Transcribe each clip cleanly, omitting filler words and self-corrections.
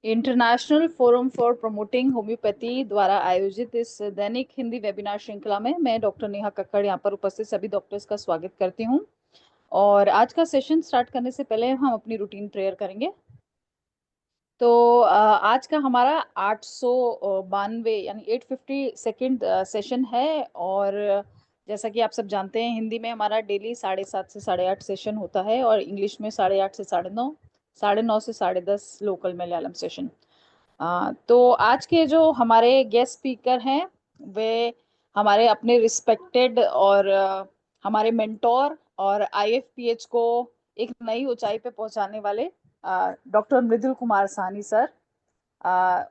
International forum for promoting homeopathy द्वारा आयोजित इस दैनिक हिंदी वेबिनार श्रृंखला में मैं डॉक्टर नेहा कक्कड़ यहाँ पर उपस्थित सभी डॉक्टर्स का स्वागत करती हूँ। और आज का सेशन स्टार्ट करने से पहले हम अपनी रूटीन प्रेयर करेंगे। तो आज का हमारा 892 यानी 852 सेशन है। और जैसा कि आप सब जानते हैं, हिंदी में हमारा डेली 7:30 से 8:30 सेशन होता है और इंग्लिश में 8:30 से 9:30, 9:30 से 10:30 लोकल मलयालम सेशन। तो आज के जो हमारे गेस्ट स्पीकर हैं वे हमारे अपने रिस्पेक्टेड और हमारे मेंटोर और आईएफपीएच को एक नई ऊंचाई पे पहुंचाने वाले डॉक्टर मृदुल कुमार साहनी सर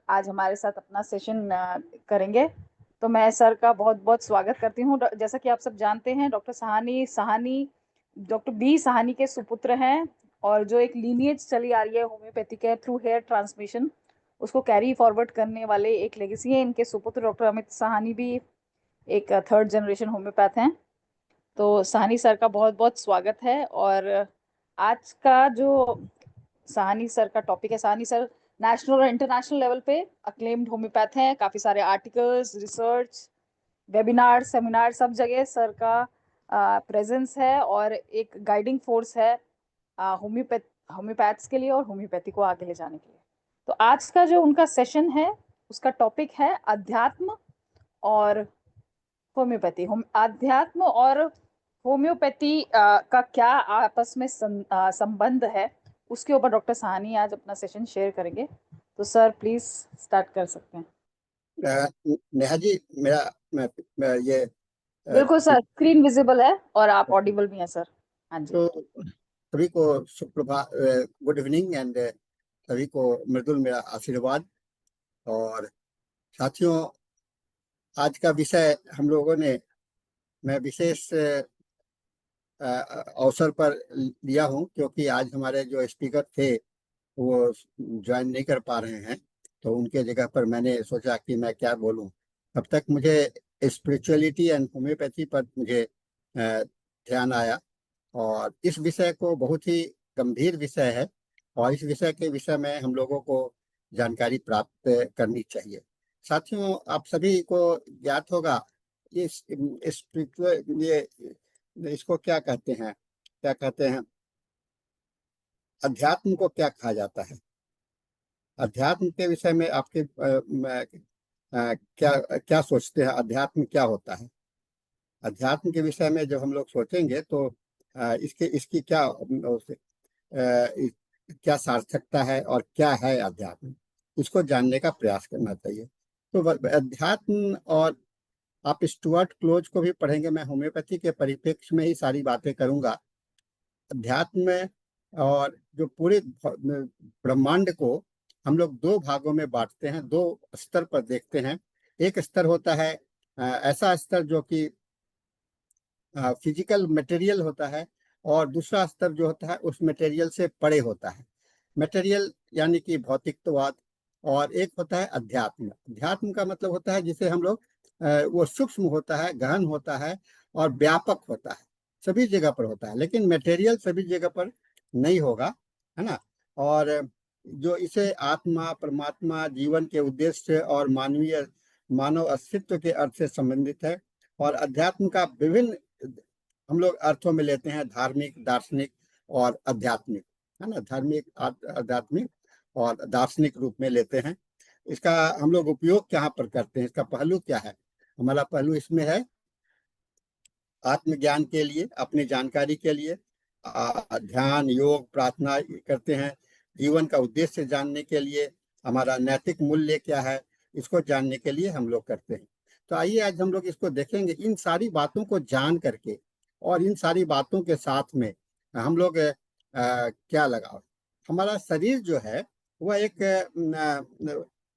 आज हमारे साथ अपना सेशन करेंगे। तो मैं सर का बहुत बहुत स्वागत करती हूँ। जैसा कि आप सब जानते हैं, doctor Sahni Sahni doctor B Sahni के सुपुत्र हैं और जो एक लीनिएज चली आ रही है होम्योपैथी के थ्रू हेयर ट्रांसमिशन, उसको कैरी फॉरवर्ड करने वाले एक लेगेसी है। इनके सुपुत्र डॉक्टर अमित साहनी भी एक थर्ड जनरेशन होम्योपैथ हैं। तो साहनी सर का बहुत बहुत स्वागत है। और आज का जो साहनी सर का टॉपिक है, साहनी सर नेशनल और इंटरनेशनल लेवल पे अक्लेम्ड होम्योपैथ हैं। काफी सारे आर्टिकल्स, रिसर्च, वेबिनार, सेमिनार सब जगह सर का प्रेजेंस है और एक गाइडिंग फोर्स है होम्योपैथ्स के लिए और होम्योपैथी को आगे ले जाने के लिए। तो आज का जो उनका सेशन है उसका टॉपिक है अध्यात्म और होम्योपैथी। अध्यात्म और होम्योपैथी का क्या आपस में संबंध है, उसके ऊपर डॉक्टर साहनी आज अपना सेशन शेयर करेंगे। तो सर प्लीज स्टार्ट कर सकते हैं। नेहा जी, मैं ये बिल्कुल सर, स्क्रीन विजिबल है और आप ऑडिबल भी हैं सर। हाँ जी। तो सभी को सुप्रभात, गुड इवनिंग एंड सभी को मृदुल मेरा आशीर्वाद। और साथियों, आज का विषय हम लोगों ने मैं विशेष अवसर पर लिया हूं, क्योंकि आज हमारे जो स्पीकर थे वो ज्वाइन नहीं कर पा रहे हैं। तो उनके जगह पर मैंने सोचा कि मैं क्या बोलूं। तब तक मुझे स्पिरिचुअलिटी एंड होम्योपैथी पर मुझे ध्यान आया और इस विषय को बहुत ही गंभीर विषय है और इस विषय के विषय में हम लोगों को जानकारी प्राप्त करनी चाहिए। साथियों, आप सभी को ज्ञात होगा इस स्पिरिचुअल ये इसको क्या कहते हैं, अध्यात्म को क्या कहा जाता है। अध्यात्म के विषय में आपके क्या क्या सोचते हैं, अध्यात्म क्या होता है। अध्यात्म के विषय में जब हम लोग सोचेंगे तो इसके इसकी क्या सार्थकता है और क्या है अध्यात्म, इसको जानने का प्रयास करना चाहिए। तो अध्यात्म, और आप स्टुअर्ट क्लोज को भी पढ़ेंगे, मैं होम्योपैथी के परिप्रेक्ष्य में ही सारी बातें करूंगा। अध्यात्म में और जो पूरे ब्रह्मांड को हम लोग दो भागों में बांटते हैं, दो स्तर पर देखते हैं। एक स्तर होता है ऐसा स्तर जो कि फिजिकल मटेरियल होता है, और दूसरा स्तर जो होता है उस मटेरियल से परे होता है। मटेरियल यानी कि भौतिकवाद। और एक होता है अध्यात्म। अध्यात्म का मतलब होता है जिसे हम लोग वो सूक्ष्म होता है, गहन होता है और व्यापक होता है, सभी जगह पर होता है, लेकिन मटेरियल सभी जगह पर नहीं होगा, है ना। और जो इसे आत्मा, परमात्मा, जीवन के उद्देश्य और मानव अस्तित्व के अर्थ से संबंधित है। और अध्यात्म का विभिन्न हम लोग अर्थों में लेते हैं, धार्मिक, दार्शनिक और आध्यात्मिक, है ना। धार्मिक, आध्यात्मिक और दार्शनिक रूप में लेते हैं। इसका हम लोग उपयोग कहाँ पर करते हैं, इसका पहलू क्या है। हमारा पहलू इसमें है आत्मज्ञान के लिए, अपनी जानकारी के लिए ध्यान, योग, प्रार्थना करते हैं। जीवन का उद्देश्य जानने के लिए, हमारा नैतिक मूल्य क्या है, इसको जानने के लिए हम लोग करते हैं। तो आइए आज हम लोग इसको देखेंगे। इन सारी बातों को जान करके और इन सारी बातों के साथ में हम लोग क्या लगाव। हमारा शरीर जो है वह एक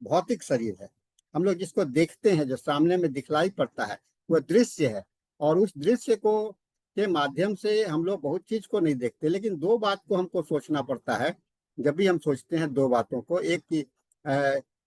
भौतिक शरीर है। हम लोग जिसको देखते हैं, जो सामने में दिखलाई पड़ता है, वह दृश्य है। और उस दृश्य को के माध्यम से हम लोग बहुत चीज को नहीं देखते, लेकिन दो बात को हमको सोचना पड़ता है जब भी हम सोचते हैं। दो बातों को, एक कि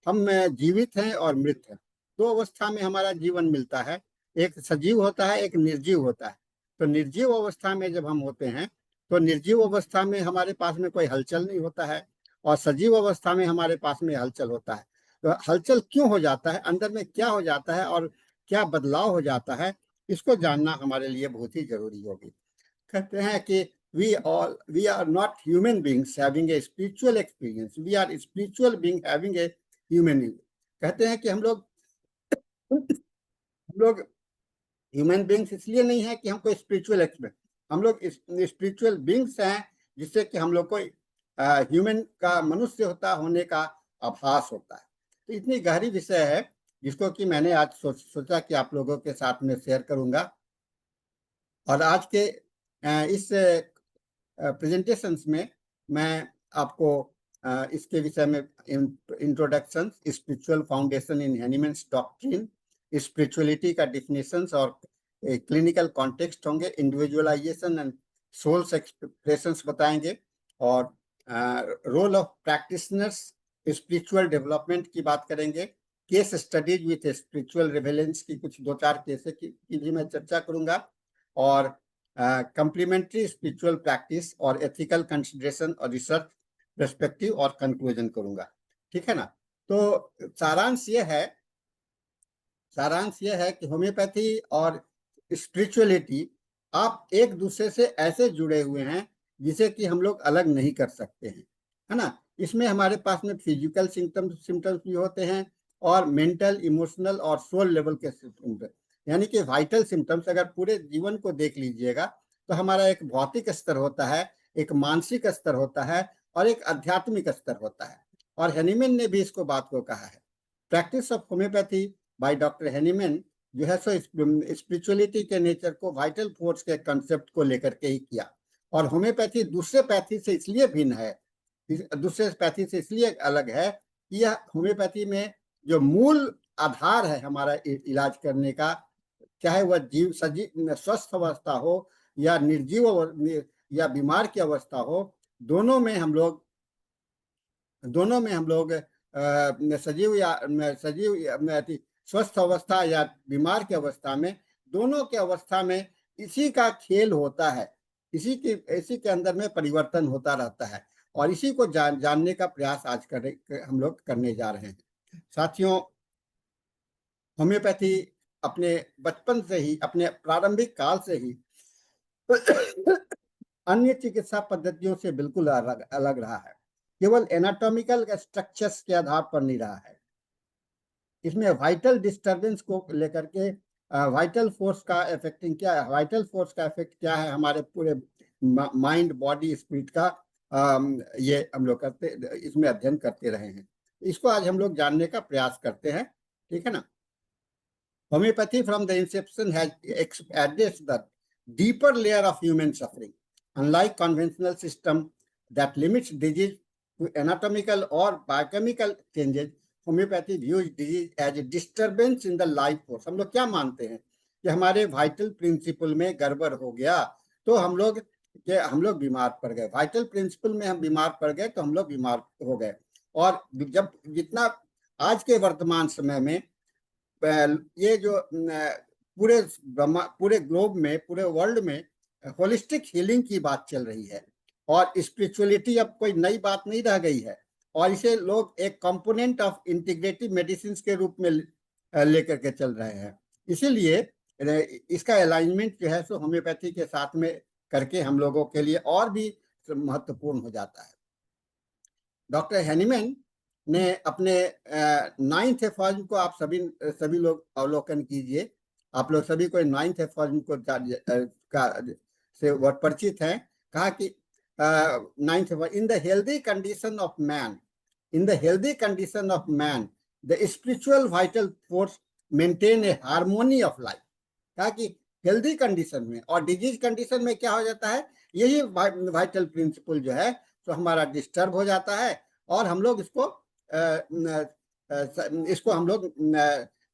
हम जीवित हैं और मृत हैं। दो अवस्था में हमारा जीवन मिलता है, एक सजीव होता है, एक निर्जीव होता है। तो निर्जीव अवस्था में जब हम होते हैं तो निर्जीव अवस्था में हमारे पास में कोई हलचल नहीं होता है और सजीव अवस्था में हमारे पास में हलचल होता है। तो हलचल क्यों हो जाता है, अंदर में क्या हो जाता है और क्या बदलाव हो जाता है, इसको जानना हमारे लिए बहुत ही जरूरी होगी। कहते हैं कि we are not human beings having a spiritual experience, we are spiritual being having a human. कहते हैं कि हम लोग ह्यूमन बींग्स इसलिए नहीं है कि हमको स्पिरिचुअल एक्सपीरियंस, हम लोग स्पिरिचुअल बींग्स हैं जिससे कि हम लोग को ह्यूमन का, मनुष्य होने का आभास होता है। तो इतनी गहरी विषय है जिसको कि मैंने आज सोचा कि आप लोगों के साथ में शेयर करूंगा। और आज के इस प्रेजेंटेशंस में मैं आपको इसके विषय में introduction, spiritual foundation in Hahnemann's doctrine, spirituality का डिफिनेशंस और क्लिनिकल कॉन्टेक्स्ट होंगे, इंडिविजुअलाइजेशन एंड सोल्स एक्सप्रेशंस बताएंगे, और role of practitioners spiritual development की बात करेंगे, case studies with spiritual relevance की कुछ 2-4 केस की भी मैं चर्चा करूंगा, और कंप्लीमेंट्री स्पिरिचुअल प्रैक्टिस और एथिकल कंसिडरेशन और रिसर्च पर्सपेक्टिव और कंक्लूजन करूंगा। ठीक है ना। तो सारांश यह है कि होम्योपैथी और स्पिरिचुअलिटी आप एक दूसरे से ऐसे जुड़े हुए हैं जिसे कि हम लोग अलग नहीं कर सकते हैं, है ना। इसमें हमारे पास में फिजिकल सिम्टम्स भी होते हैं और मेंटल, इमोशनल और सोल लेवल के सिम्टम्स, यानी कि वाइटल सिम्टम्स। अगर पूरे जीवन को देख लीजिएगा तो हमारा एक भौतिक स्तर होता है, एक मानसिक स्तर होता है और एक आध्यात्मिक स्तर होता है। और हेनीमैन ने भी इसको बात को कहा है। Practice of homeopathy by doctor Hahnemann जो है सो स्पिरिचुअलिटी के नेचर को वाइटल फोर्स के कंसेप्ट को लेकर के ही किया। और होम्योपैथी दूसरे पैथी से इसलिए भिन्न है, दूसरे पैथी से इसलिए अलग है कि यह होम्योपैथी में जो मूल आधार है हमारा इलाज करने का, चाहे वह सजीव स्वस्थ अवस्था हो या निर्जीव या बीमार की अवस्था हो, दोनों में हम लोग स्वस्थ अवस्था या बीमार की अवस्था में, दोनों के अवस्था में इसी का खेल होता है, इसी के अंदर में परिवर्तन होता रहता है। और इसी को जानने का प्रयास आज हम लोग करने जा रहे हैं। साथियों, होम्योपैथी अपने बचपन से ही, अपने प्रारंभिक काल से ही अन्य चिकित्सा पद्धतियों से बिल्कुल अलग रहा है। केवल एनाटॉमिकल स्ट्रक्चर्स के आधार पर नहीं रहा है, इसमें वाइटल डिस्टरबेंस को लेकर के वाइटल फोर्स का इफेक्टिंग क्या है, वाइटल फोर्स का इफेक्ट क्या है हमारे पूरे माइंड, बॉडी, स्पिरिट का, ये हम लोग इसमें अध्ययन करते रहे हैं। इसको आज हम लोग जानने का प्रयास करते हैं। ठीक है ना। Homeopathy from the inception has addressed the deeper layer of human suffering. Unlike conventional system that limits disease to anatomical or biochemical changes, homeopathy views disease as a disturbance in the life force. हम लोग क्या मानते हैं कि हमारे vital principal में गड़बड़ हो गया तो हम लोग बीमार पड़ गए, वाइटल प्रिंसिपल में हम बीमार पड़ गए तो हम लोग बीमार हो गए। और जब जितना आज के वर्तमान समय में ये जो पूरे ग्लोब में, पूरे वर्ल्ड में होलिस्टिक हीलिंग की बात चल रही है और स्पिरिचुअलिटी अब कोई नई बात नहीं रह गई है, और इसे लोग एक कंपोनेंट ऑफ इंटीग्रेटिव मेडिसिन के रूप में लेकर के चल रहे हैं। इसीलिए इसका अलाइनमेंट जो है सो होम्योपैथी के साथ में करके हम लोगों के लिए और भी महत्वपूर्ण हो जाता है। डॉक्टर हेनीमैन ने अपने 9th एफॉर्म को, आप सभी लोग अवलोकन कीजिए, आप लोग सभी को 9th एफॉर्म को से वह परिचित हैं। कहा कि 9th affirm, in the healthy condition of man, the spiritual vital force maintain a harmony of life. कहा कि हेल्दी कंडीशन में और डिजीज कंडीशन में क्या हो जाता है, यही वाइटल प्रिंसिपल जो है तो हमारा डिस्टर्ब हो जाता है और हम लोग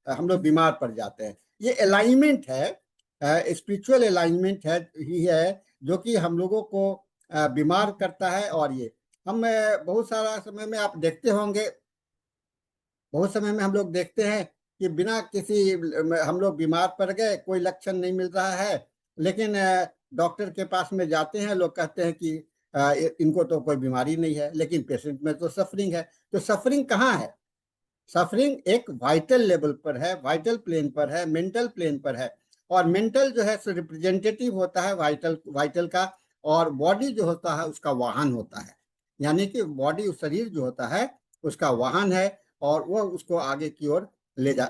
हम लोग बीमार पड़ जाते हैं। ये अलाइनमेंट है, स्पिरिचुअल अलाइनमेंट ही है जो कि हम लोगों को बीमार करता है। और ये हम बहुत सारा समय में आप देखते होंगे, बहुत समय में हम लोग देखते हैं कि बिना किसी, हम लोग बीमार पड़ गए, कोई लक्षण नहीं मिल रहा है, लेकिन डॉक्टर के पास में जाते हैं, लोग कहते हैं कि इनको तो कोई बीमारी नहीं है, लेकिन पेशेंट में तो सफरिंग है। तो सफरिंग कहाँ है? सफरिंग एक वाइटल लेवल पर है, वाइटल प्लेन पर है, मेंटल प्लेन पर है। और मेंटल जो है सो रिप्रेजेंटेटिव होता है वाइटल वाइटल का, और बॉडी जो होता है उसका वाहन होता है। यानी कि बॉडी, शरीर जो होता है उसका वाहन है, और वह उसको आगे की ओर ले जा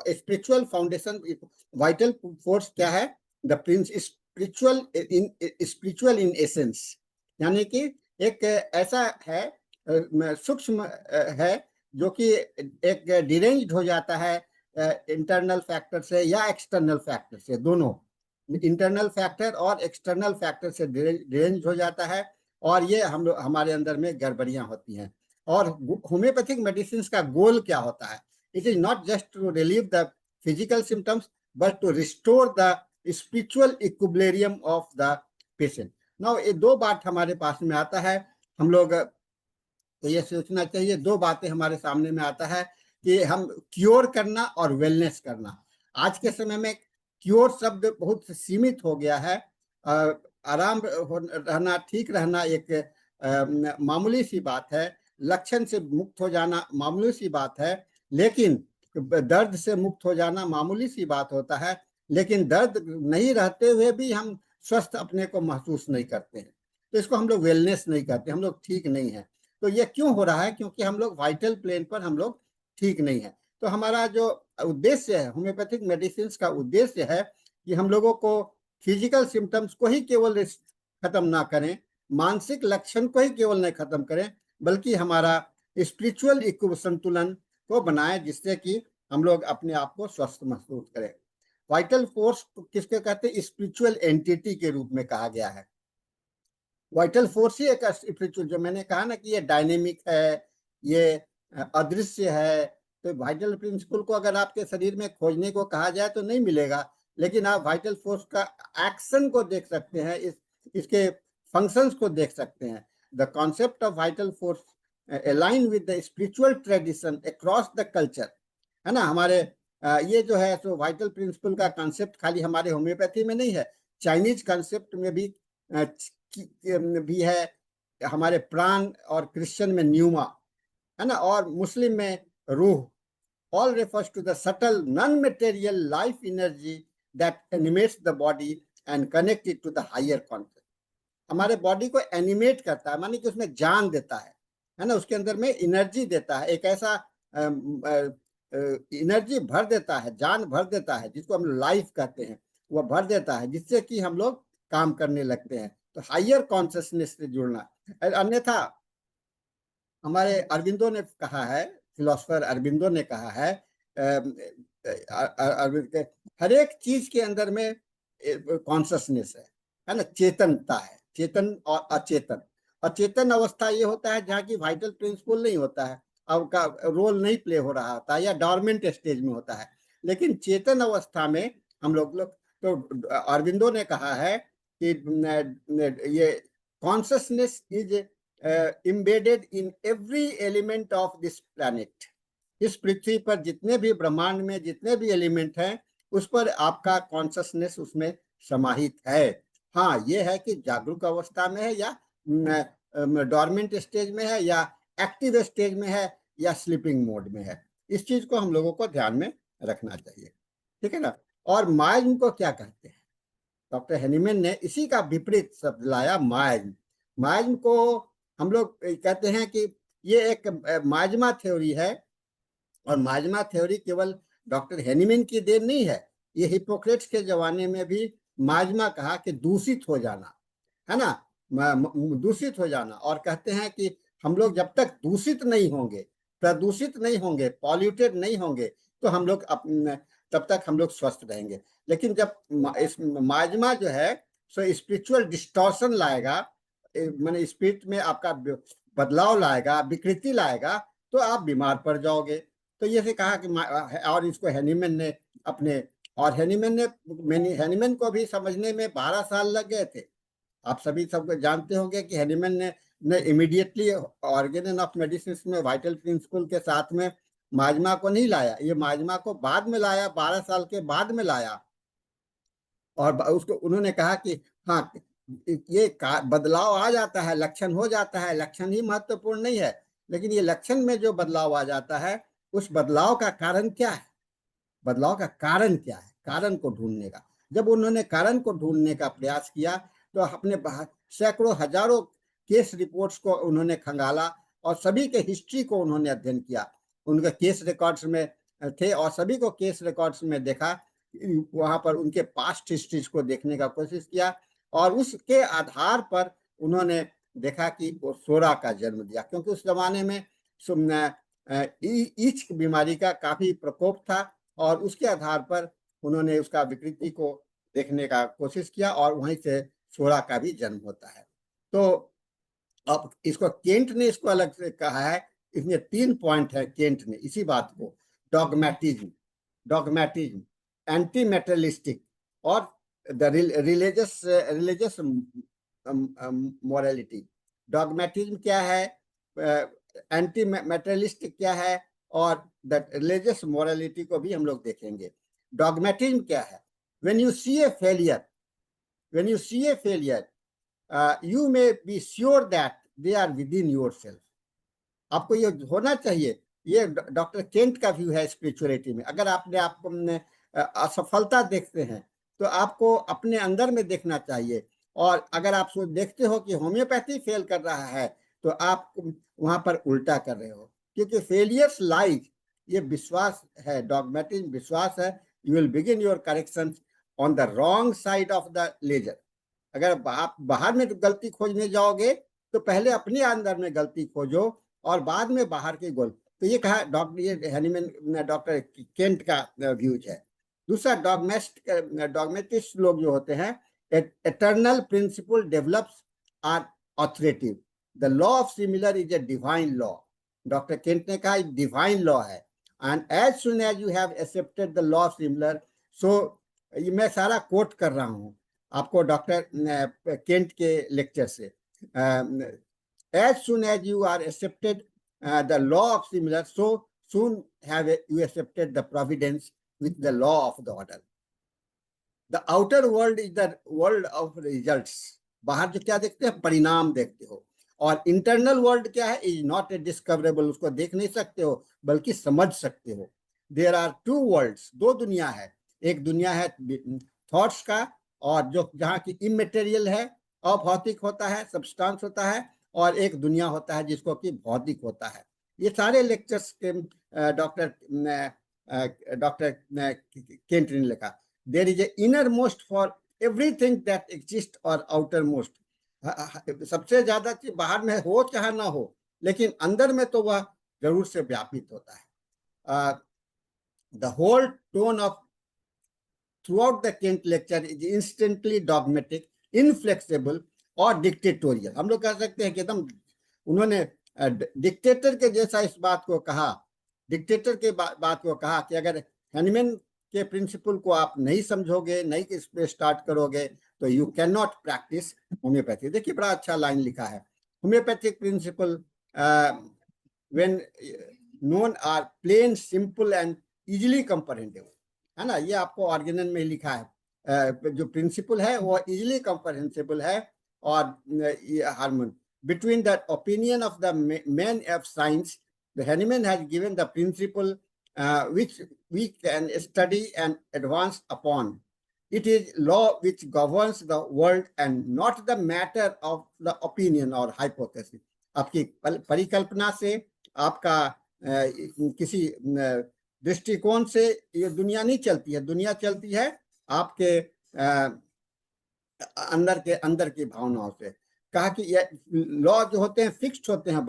स्पिरिचुअल फाउंडेशन। वाइटल फोर्स क्या है? The Prince spiritual in essence. यानी कि एक ऐसा है, सूक्ष्म है, जो कि एक डिरेंज्ड हो जाता है इंटरनल फैक्टर से या एक्सटर्नल फैक्टर से, दोनों इंटरनल फैक्टर और एक्सटर्नल फैक्टर से डिरेंज्ड हो जाता है, और ये हमारे अंदर में गड़बड़ियां होती हैं। और होम्योपैथिक मेडिसिन का गोल क्या होता है? It is not just to relieve the physical symptoms, but to restore the spiritual equilibrium of the patient. Now, ये दो बात हमारे पास में आता है। हम लोग तो ये सोचना चाहिए, दो बातें हमारे सामने में आता है कि हम क्योर करना और वेलनेस करना। आज के समय में क्योर शब्द बहुत सीमित हो गया है। आराम रहना, ठीक रहना एक मामूली सी बात है, लक्षण से मुक्त हो जाना मामूली सी बात है, लेकिन दर्द से मुक्त हो जाना मामूली सी बात होता है। लेकिन दर्द नहीं रहते हुए भी हम स्वस्थ अपने को महसूस नहीं करते हैं, तो इसको हम लोग वेलनेस नहीं करते, हम लोग ठीक नहीं है। तो ये क्यों हो रहा है? क्योंकि हम लोग वाइटल प्लेन पर हम लोग ठीक नहीं है। तो हमारा जो उद्देश्य है, होम्योपैथिक मेडिसिन का उद्देश्य है कि हम लोगों को फिजिकल सिम्टम्स को ही केवल खत्म ना करें, मानसिक लक्षण को ही केवल नहीं खत्म करें, बल्कि हमारा स्पिरिचुअल संतुलन को बनाए, जिससे कि हम लोग अपने आप को स्वस्थ महसूस करें। वाइटल फोर्स किसके कहते हैं? स्पिरिचुअल एंटिटी के रूप में कहा गया है। वाइटल फोर्स ही एक स्पिरिचुअल, जो मैंने कहा ना कि ये डायनेमिक है, ये अदृश्य है। तो वाइटल प्रिंसिपल को अगर आपके शरीर में खोजने को कहा जाए तो नहीं मिलेगा, लेकिन आप वाइटल फोर्स का एक्शन को देख सकते हैं, इसके फंक्शंस को देख सकते हैं। The concept of vital force align with the spiritual tradition across the culture, है ना। हमारे ये जो है तो वाइटल प्रिंसिपल का कॉन्सेप्ट खाली हमारे होम्योपैथी में नहीं है, चाइनीज कॉन्सेप्ट में भी है, हमारे प्राण और क्रिश्चियन में न्यूमा, है ना, और मुस्लिम में रूह। All refers to the subtle non material life energy that animates the body and connect it to the higher concept. हमारे बॉडी को एनिमेट करता है, माने कि उसमें जान देता है ना, उसके अंदर में एनर्जी देता है, एक ऐसा एनर्जी भर देता है, जान भर देता है, जिसको हम लाइफ कहते हैं, वह भर देता है, जिससे कि हम लोग काम करने लगते हैं। तो हायर कॉन्शियसनेस से जुड़ना। अन्यथा हमारे अरविंदो ने कहा है, फिलोसफर अरविंदो ने कहा है, हर एक चीज के अंदर में कॉन्शियसनेस है ना, चेतनता है, चेतन और अचेतन। अचेतन अवस्था ये होता है जहाँ की वाइटल प्रिंसिपल नहीं होता है, अब का रोल नहीं प्ले हो रहा होता है, या डॉर्मेंट स्टेज में होता है। लेकिन चेतन अवस्था में हम लोग तो अरविंदो ने कहा है कि ये consciousness is embedded in every element of this planet। इस पृथ्वी पर जितने भी ब्रह्मांड में जितने भी एलिमेंट हैं, उस पर आपका कॉन्शियसनेस उसमें समाहित है। हाँ, ये है कि जागरूक अवस्था में है, या डॉर्मेंट स्टेज में है, या एक्टिव स्टेज में है, या स्लीपिंग मोड में है। इस चीज को हम लोगों को ध्यान में रखना चाहिए, ठीक है ना। और माइज्म को क्या कहते हैं? डॉक्टर हेनीमैन ने इसी का विपरीत शब्द लाया, माइज्म। माइज्म को हम लोग कहते हैं कि ये एक माइज्मा थ्योरी है, और माइज्मा थ्योरी केवल डॉक्टर हेनीमैन की देन नहीं है। ये हिप्पोक्रेट्स के जमाने में भी माइज्मा कहा कि दूषित हो जाना, है ना, दूषित हो जाना। और कहते हैं कि हम लोग जब तक दूषित नहीं होंगे, प्रदूषित नहीं होंगे, पॉल्यूटेड नहीं होंगे, तो हम लोग तब तक हम लोग स्वस्थ रहेंगे। लेकिन जब इस माइज्मा जो है सो स्पिरिचुअल डिस्टॉर्शन लाएगा, माने स्पिरिट में आपका बदलाव लाएगा, विकृति लाएगा, तो आप बीमार पड़ जाओगे। तो ये से कहा कि, और इसको हेनीमैन ने अपने, और हेनीमैन को भी समझने में 12 साल लग गए थे। आप सभी सब जानते होंगे कि हेनीमैन ने इमीडिएटली ऑर्गेन ऑफ मेडिसिन में वाइटल प्रिंसिपल के साथ में माइज्मा को नहीं लाया, ये माइज्मा को बाद में लाया, 12 साल के बाद में लाया। और उसको उन्होंने कहा कि हाँ, ये बदलाव आ जाता है, लक्षण हो जाता है, लक्षण ही महत्वपूर्ण नहीं है, लेकिन ये लक्षण में जो बदलाव आ जाता है, उस बदलाव का कारण क्या है, बदलाव का कारण क्या है, कारण को ढूंढने का। जब उन्होंने कारण को ढूंढने का प्रयास किया तो अपने सैकड़ों हजारों केस रिपोर्ट्स को उन्होंने खंगाला और सभी के हिस्ट्री को उन्होंने अध्ययन किया, उनके केस रिकॉर्ड्स में थे और सभी को केस रिकॉर्ड्स में देखा, वहां पर उनके पास्ट हिस्ट्रीज को देखने का कोशिश किया और उसके आधार पर उन्होंने देखा कि वो सोरा का जन्म दिया, क्योंकि उस जमाने में ईच बीमारी का काफी प्रकोप था और उसके आधार पर उन्होंने उसका विकृति को देखने का कोशिश किया और वहीं से सोरा का भी जन्म होता है। तो अब इसको केंट ने इसको अलग से कहा है, इसमें 3 पॉइंट है केंट ने इसी बात को, डॉगमेटिज्म, डॉगमेटिज्म, एंटी मेटेरियलिस्टिक और द रिलीजियस मोरालिटी। डॉगमेटिज्म क्या है, एंटी मेटेरियलिस्टिक क्या है और द रिलीजियस मोरालिटी को भी हम लोग देखेंगे। डॉगमेटिज्म क्या है, when you see a failure, when you see a failure, you may be sure that they are within yourself. आपको ये होना चाहिए, ये डॉक्टर केंट का व्यू है स्पिरिचुअलिटी में। अगर आपने आपको असफलता देखते हैं तो आपको अपने अंदर में देखना चाहिए, और अगर आप देखते हो कि होम्योपैथी फेल कर रहा है तो आप वहां पर उल्टा कर रहे हो, क्योंकि फेलियर्स लाइज, ये विश्वास है, डॉगमेटिज्म विश्वास है, you will begin your correction on the wrong side of the ledger. अगर आप बाहर में गलती खोजने जाओगे तो पहले अपने अंदर में गलती खोजो और बाद में बाहर की गोल। तो ये कहा डॉक्टर, ये हैनीमैन डॉक्टर केंट का व्यूज है। दूसरा, डॉगमेटिस्ट लोग जो होते हैं, eternal principle develops are authoritative, the law of similar is a divine law. Doctor Kent ने कहा डिवाइन लॉ है, and as soon as you have accepted the law of similar, so ये मैं सारा कोट कर रहा हूँ आपको डॉक्टर केंट के लेक्चर से, as soon as you are accepted the law of similar, so soon have you accepted the providence with the law of the order. The outer world is the world of results. बाहर जो क्या देखते हैं, परिणाम देखते हो, और internal world क्या है, इज नॉट ए डिस्कवरेबल, उसको देख नहीं सकते हो बल्कि समझ सकते हो। देयर आर टू वर्ल्ड्स, दो दुनिया है, एक दुनिया है थॉट्स का, और जो जहाँ की इमेटेरियल है, अभौतिक होता है, सब्सटेंस होता है, और एक दुनिया होता है जिसको कि भौतिक होता है। ये सारे लेक्चर्स के डॉक्टर केंट ने लिखा, there is a inner most for everything that exist और आउटर मोस्ट। सबसे ज्यादा चीज बाहर में हो चाहे ना हो, लेकिन अंदर में तो वह जरूर से व्यापित होता है। The whole tone of throughout the Kent lecture is instantly dogmatic, inflexible और डिक्टेटोरियल। हम लोग कह सकते हैं कि एकदम उन्होंने डिक्टेटर के जैसा इस बात को कहा, डिक्टेटर के बात को कहा कि अगर हैनीमैन के प्रिंसिपल को आप नहीं समझोगे, नहीं इस पे स्टार्ट करोगे, तो you can not practice homeopathy. देखिए बड़ा अच्छा लाइन लिखा है, homeopathic principle when known are plain, simple and easily comprehensible, है ना, ये आपको ऑर्गेनन में लिखा है। जो प्रिंसिपल है वो इजीली कंप्रहेंसिबल है, और hormone between the opinion of the men of science, the Hahnemann has given the principle which we can study and advance upon. It is law which governs the world and not the matter of the opinion or hypothesis. आपकी परिकल्पना से, आपका किसी दृष्टिकोण से ये दुनिया नहीं चलती है, दुनिया चलती है आपके अंदर की भावनाओं से। कहा कि ये लॉ जो होते हैं फिक्स्ड होते हैं,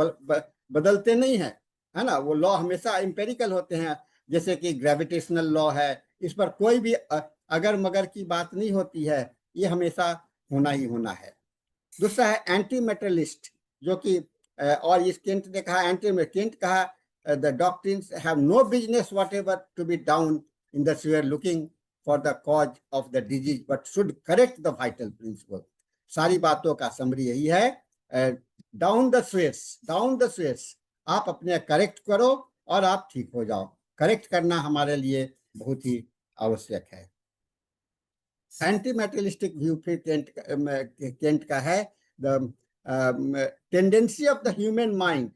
बदलते नहीं है, है ना, वो लॉ हमेशा एम्पेरिकल होते हैं, जैसे कि ग्रेविटेशनल लॉ है, इस पर कोई भी अगर मगर की बात नहीं होती है, ये हमेशा होना ही होना है। दूसरा है एंटी मेटेरियलिस्ट, जो कि और इस केंट ने कहा, केंट कहा the doctrines have no business whatever to be down in the sphere looking for the cause of the disease but should correct the vital principle. सारी बातों का समरी यही है, डाउन द स्वेट्स, आप अपने करेक्ट करो और आप ठीक हो जाओ। करेक्ट करना हमारे लिए बहुत ही आवश्यक है। एंटी मेटेरियलिस्टिक व्यू फिर केंट का है the tendency of the human mind.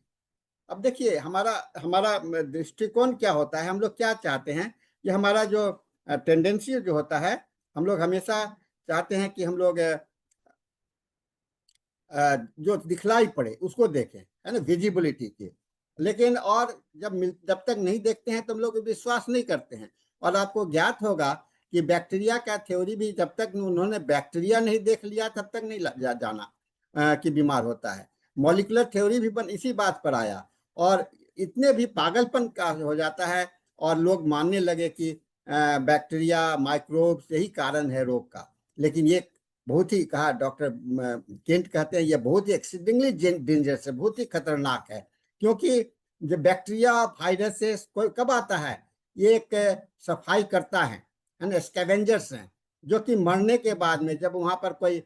अब देखिए हमारा हमारा दृष्टिकोण क्या होता है, हम लोग क्या चाहते हैं कि हमारा जो टेंडेंसी जो होता है, हम लोग हमेशा चाहते हैं कि हम लोग जो दिखलाई पड़े उसको देखें, है ना, विजिबिलिटी की। लेकिन और जब तक नहीं देखते हैं तो हम लोग विश्वास नहीं करते हैं। और आपको ज्ञात होगा कि बैक्टीरिया का थ्योरी भी जब तक उन्होंने बैक्टीरिया नहीं देख लिया तब तक नहीं जाना कि बीमार होता है। मॉलिक्यूलर थ्योरी भी इसी बात पर आया और इतने भी पागलपन का हो जाता है और लोग मानने लगे कि बैक्टीरिया माइक्रोब्स यही कारण है रोग का। लेकिन ये बहुत ही, कहा डॉक्टर केंट कहते हैं, ये बहुत ही एक्सीडिंगली डेंजरस है, बहुत ही खतरनाक है। क्योंकि जो बैक्टीरिया वायरसेस कोई कब आता है, ये एक सफाई करता है ना, स्कैवेंजर्स हैं, जो कि मरने के बाद में जब वहां पर कोई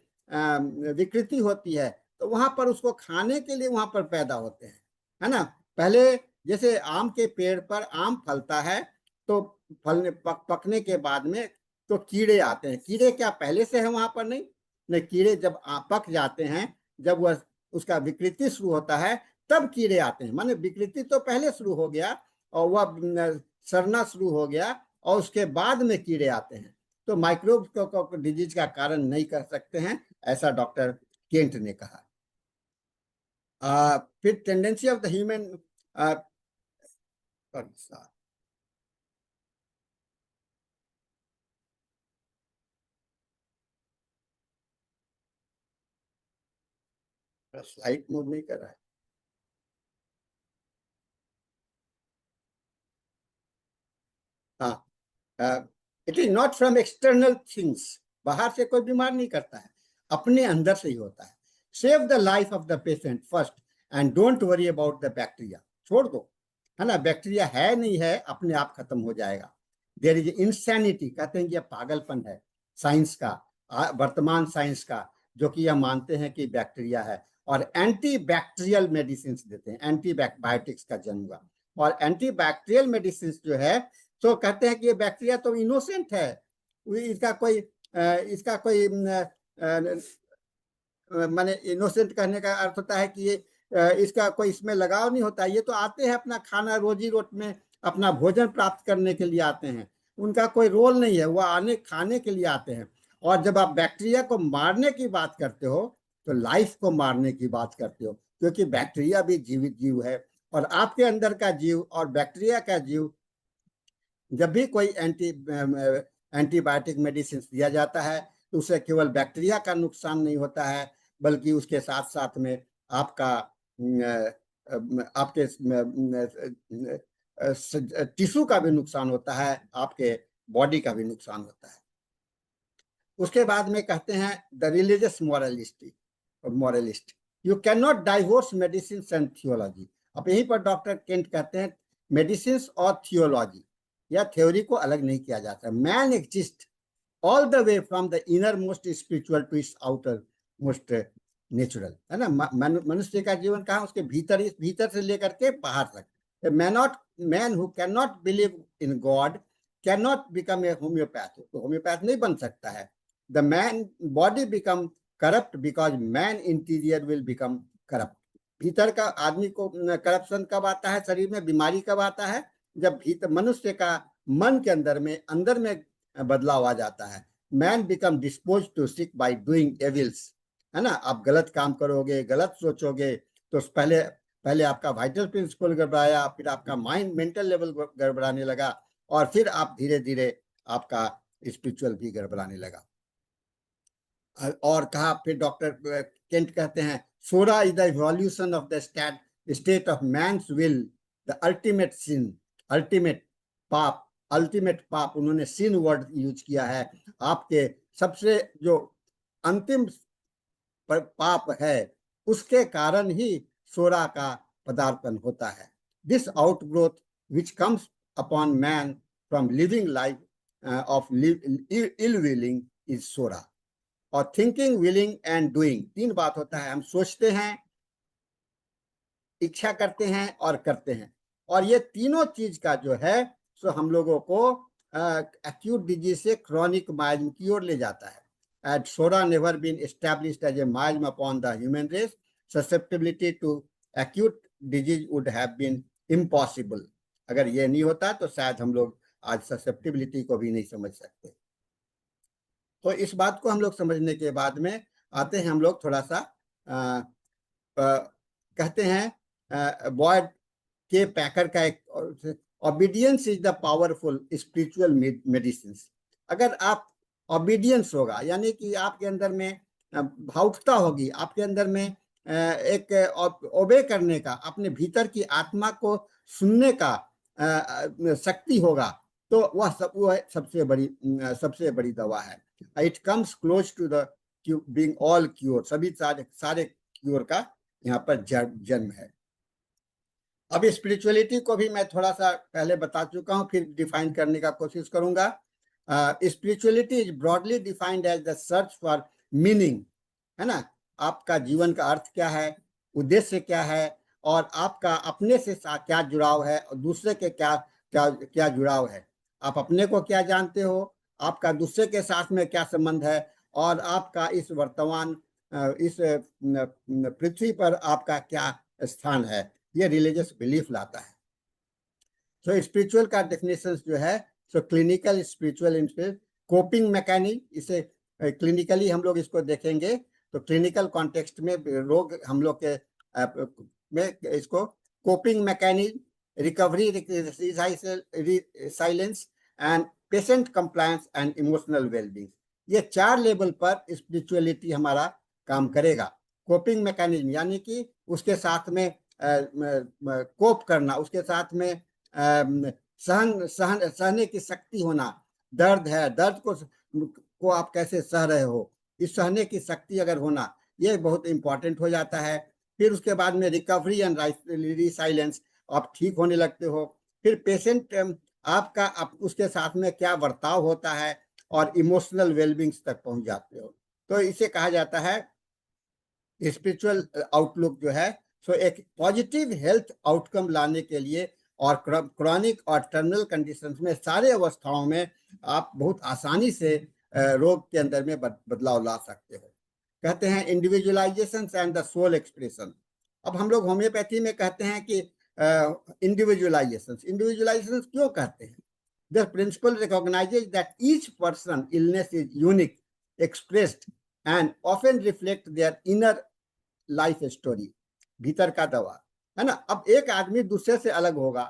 विकृति होती है तो वहां पर उसको खाने के लिए वहां पर पैदा होते हैं, है ना। पहले जैसे आम के पेड़ पर आम फलता है तो फलने पकने के बाद में तो कीड़े आते हैं। कीड़े क्या पहले से है वहां पर? नहीं नहीं, कीड़े जब पक जाते हैं, जब वह उसका विकृति शुरू होता है तब कीड़े आते हैं। माने विकृति तो पहले शुरू हो गया और वह सड़ना शुरू हो गया और उसके बाद में कीड़े आते हैं। तो माइक्रोब को डिजीज का कारण नहीं कर सकते हैं, ऐसा डॉक्टर केंट ने कहा। फिर tendency of the human slide move नहीं कर रहा है। हाँ, it is not from external things, बाहर से कोई बीमार नहीं करता है, अपने अंदर से ही होता है। Save the life of the patient first and don't worry about the bacteria. छोड़ दो, है ना, बैक्टीरिया है नहीं है, अपने आप खत्म हो जाएगा। देयर इज इंसैनिटी, कहते हैं ये पागलपन है साइंस का, वर्तमान साइंस का, जो कि यह मानते हैं कि बैक्टीरिया है और एंटी बैक्टीरियल मेडिसिन देते हैं। एंटी बायोटिक्स का जन्म हुआ और एंटी बैक्टीरियल मेडिसिन जो है तो कहते हैं कि ये बैक्टीरिया तो इनोसेंट है, इसका कोई माने इनोसेंट कहने का अर्थ होता है कि ये इसका कोई इसमें लगाव नहीं होता। ये तो आते हैं अपना खाना रोजी रोटी में अपना भोजन प्राप्त करने के लिए आते हैं, उनका कोई रोल नहीं है, वह आने खाने के लिए आते हैं। और जब आप बैक्टीरिया को मारने की बात करते हो तो लाइफ को मारने की बात करते हो, क्योंकि बैक्टीरिया भी जीवित जीव है और आपके अंदर का जीव और बैक्टीरिया का जीव, जब भी कोई एंटीबायोटिक मेडिसिन दिया जाता है तो उससे केवल बैक्टीरिया का नुकसान नहीं होता है, बल्कि उसके साथ साथ में आपका आपके टिश्यू का भी नुकसान होता है, आपके बॉडी का भी नुकसान होता है। उसके बाद में कहते हैं the religious moralist, you can not divorce medicine and theology. अब यहीं पर डॉक्टर केंट कहते हैं मेडिसिन और थियोलॉजी या थ्योरी को अलग नहीं किया जाता। Man exist all the way from the inner most spiritual to its outer most natural, है ना। मनुष्य का जीवन कहाँ, उसके भीतर से लेकर के बाहर तक। Man who can not believe in God can not become a homeopath, तो होम्योपैथ नहीं बन सकता है। The man body become corrupt because man interior will become corrupt. भीतर का आदमी को करप्शन कब आता है, शरीर में बीमारी कब आता है, जब भीतर मनुष्य का मन के अंदर में बदलाव आ जाता है। Man become dispose to sick by doing evils, है ना। आप गलत काम करोगे, गलत सोचोगे तो पहले आपका वाइटल प्रिंसिपल गड़बड़ाया, फिर आपका माइंड मेंटल लेवल गड़बड़ाने लगा और फिर आप धीरे धीरे आपका स्पिरिचुअल भी गड़बड़ाने लगा। और कहा फिर डॉक्टर केंट कहते हैं psora is the evolution of the state of man's will, the ultimate sin, ultimate पाप, उन्होंने सिन वर्ड यूज किया है। आपके सबसे जो अंतिम पाप है उसके कारण ही सोरा का पदार्पण होता है। This outgrowth which comes upon man from living life of ill willing is psora. और थिंकिंग, विलिंग एंड डूइंग, तीन बात होता है। हम सोचते हैं, इच्छा करते हैं और करते हैं, और ये तीनों चीज का जो है सो हम लोगों को एक्यूट डिजीज से क्रॉनिक माइल्म की ओर ले जाता है. Had psora never been established as a miasm upon the human race, susceptibility to acute disease would have been impossible. अगर ये नहीं होता तो शायद हम लोग आज ससेप्टेबिलिटी को भी नहीं समझ सकते. तो इस बात को हम लोग समझने के बाद में आते हैं हम लोग थोड़ा सा कहते हैं बॉयड के पैकर का एक obedience is the powerful spiritual medicine. अगर आप ओबीडियंस होगा, यानी कि आपके अंदर में भावुकता होगी, आपके अंदर में एक ओबे करने का, अपने भीतर की आत्मा को सुनने का शक्ति होगा, तो वह सबसे बड़ी दवा है. It comes close to the being all cure. सभी सारे क्योर का यहाँ पर जन्म है. अब स्पिरिचुअलिटी को भी मैं थोड़ा सा पहले बता चुका हूँ, फिर डिफाइन करने का कोशिश करूंगा. Spirituality is broadly defined as the search for meaning, है ना. आपका जीवन का अर्थ क्या है, उद्देश्य क्या है, और आपका अपने से क्या जुड़ाव है, और दूसरे के क्या जुड़ाव है. आप अपने को क्या जानते हो, आपका दूसरे के साथ में क्या संबंध है, और आपका इस वर्तमान इस पृथ्वी पर आपका क्या स्थान है. ये रिलीजियस बिलीफ लाता है. सो स्पिरिचुअल का डेफिनेशन जो है, so clinical spiritual inspirit coping mechanism. इसे क्लिनिकली हम लोग इसको देखेंगे तो क्लिनिकल कॉन्टेक्स्ट में रोग हम लोग के में इसको coping mechanism, recovery, silence and patient compliance and emotional wellbeing, ये 4 लेवल पर स्पिरिचुअलिटी हमारा काम करेगा. कोपिंग मैकेनिज्म यानी कि उसके साथ में कोप करना, उसके साथ में सहने की शक्ति होना. दर्द है, दर्द को आप कैसे सह रहे हो, इस सहने की शक्ति अगर होना, ये बहुत इंपॉर्टेंट हो जाता है. फिर उसके बाद में रिकवरी एंड रिसाइलेंस, आप ठीक होने लगते हो. फिर पेशेंट आपका उसके साथ में क्या बर्ताव होता है, और इमोशनल वेलबींग तक पहुंच जाते हो. तो इसे कहा जाता है स्पिरिचुअल आउटलुक जो है, सो एक पॉजिटिव हेल्थ आउटकम लाने के लिए, और क्रॉनिक और टर्मिनल कंडीशंस में, सारे अवस्थाओं में आप बहुत आसानी से रोग के अंदर में बदलाव ला सकते हो. कहते हैं individualization and the soul expression. अब हम लोग होम्योपैथी में कहते हैं कि इंडिविजुअलाइजेशन क्यों कहते हैं? The principle recognizes that each person illness is unique, expressed and often reflect their inner life story. भीतर का दवा है ना. अब एक आदमी दूसरे से अलग होगा,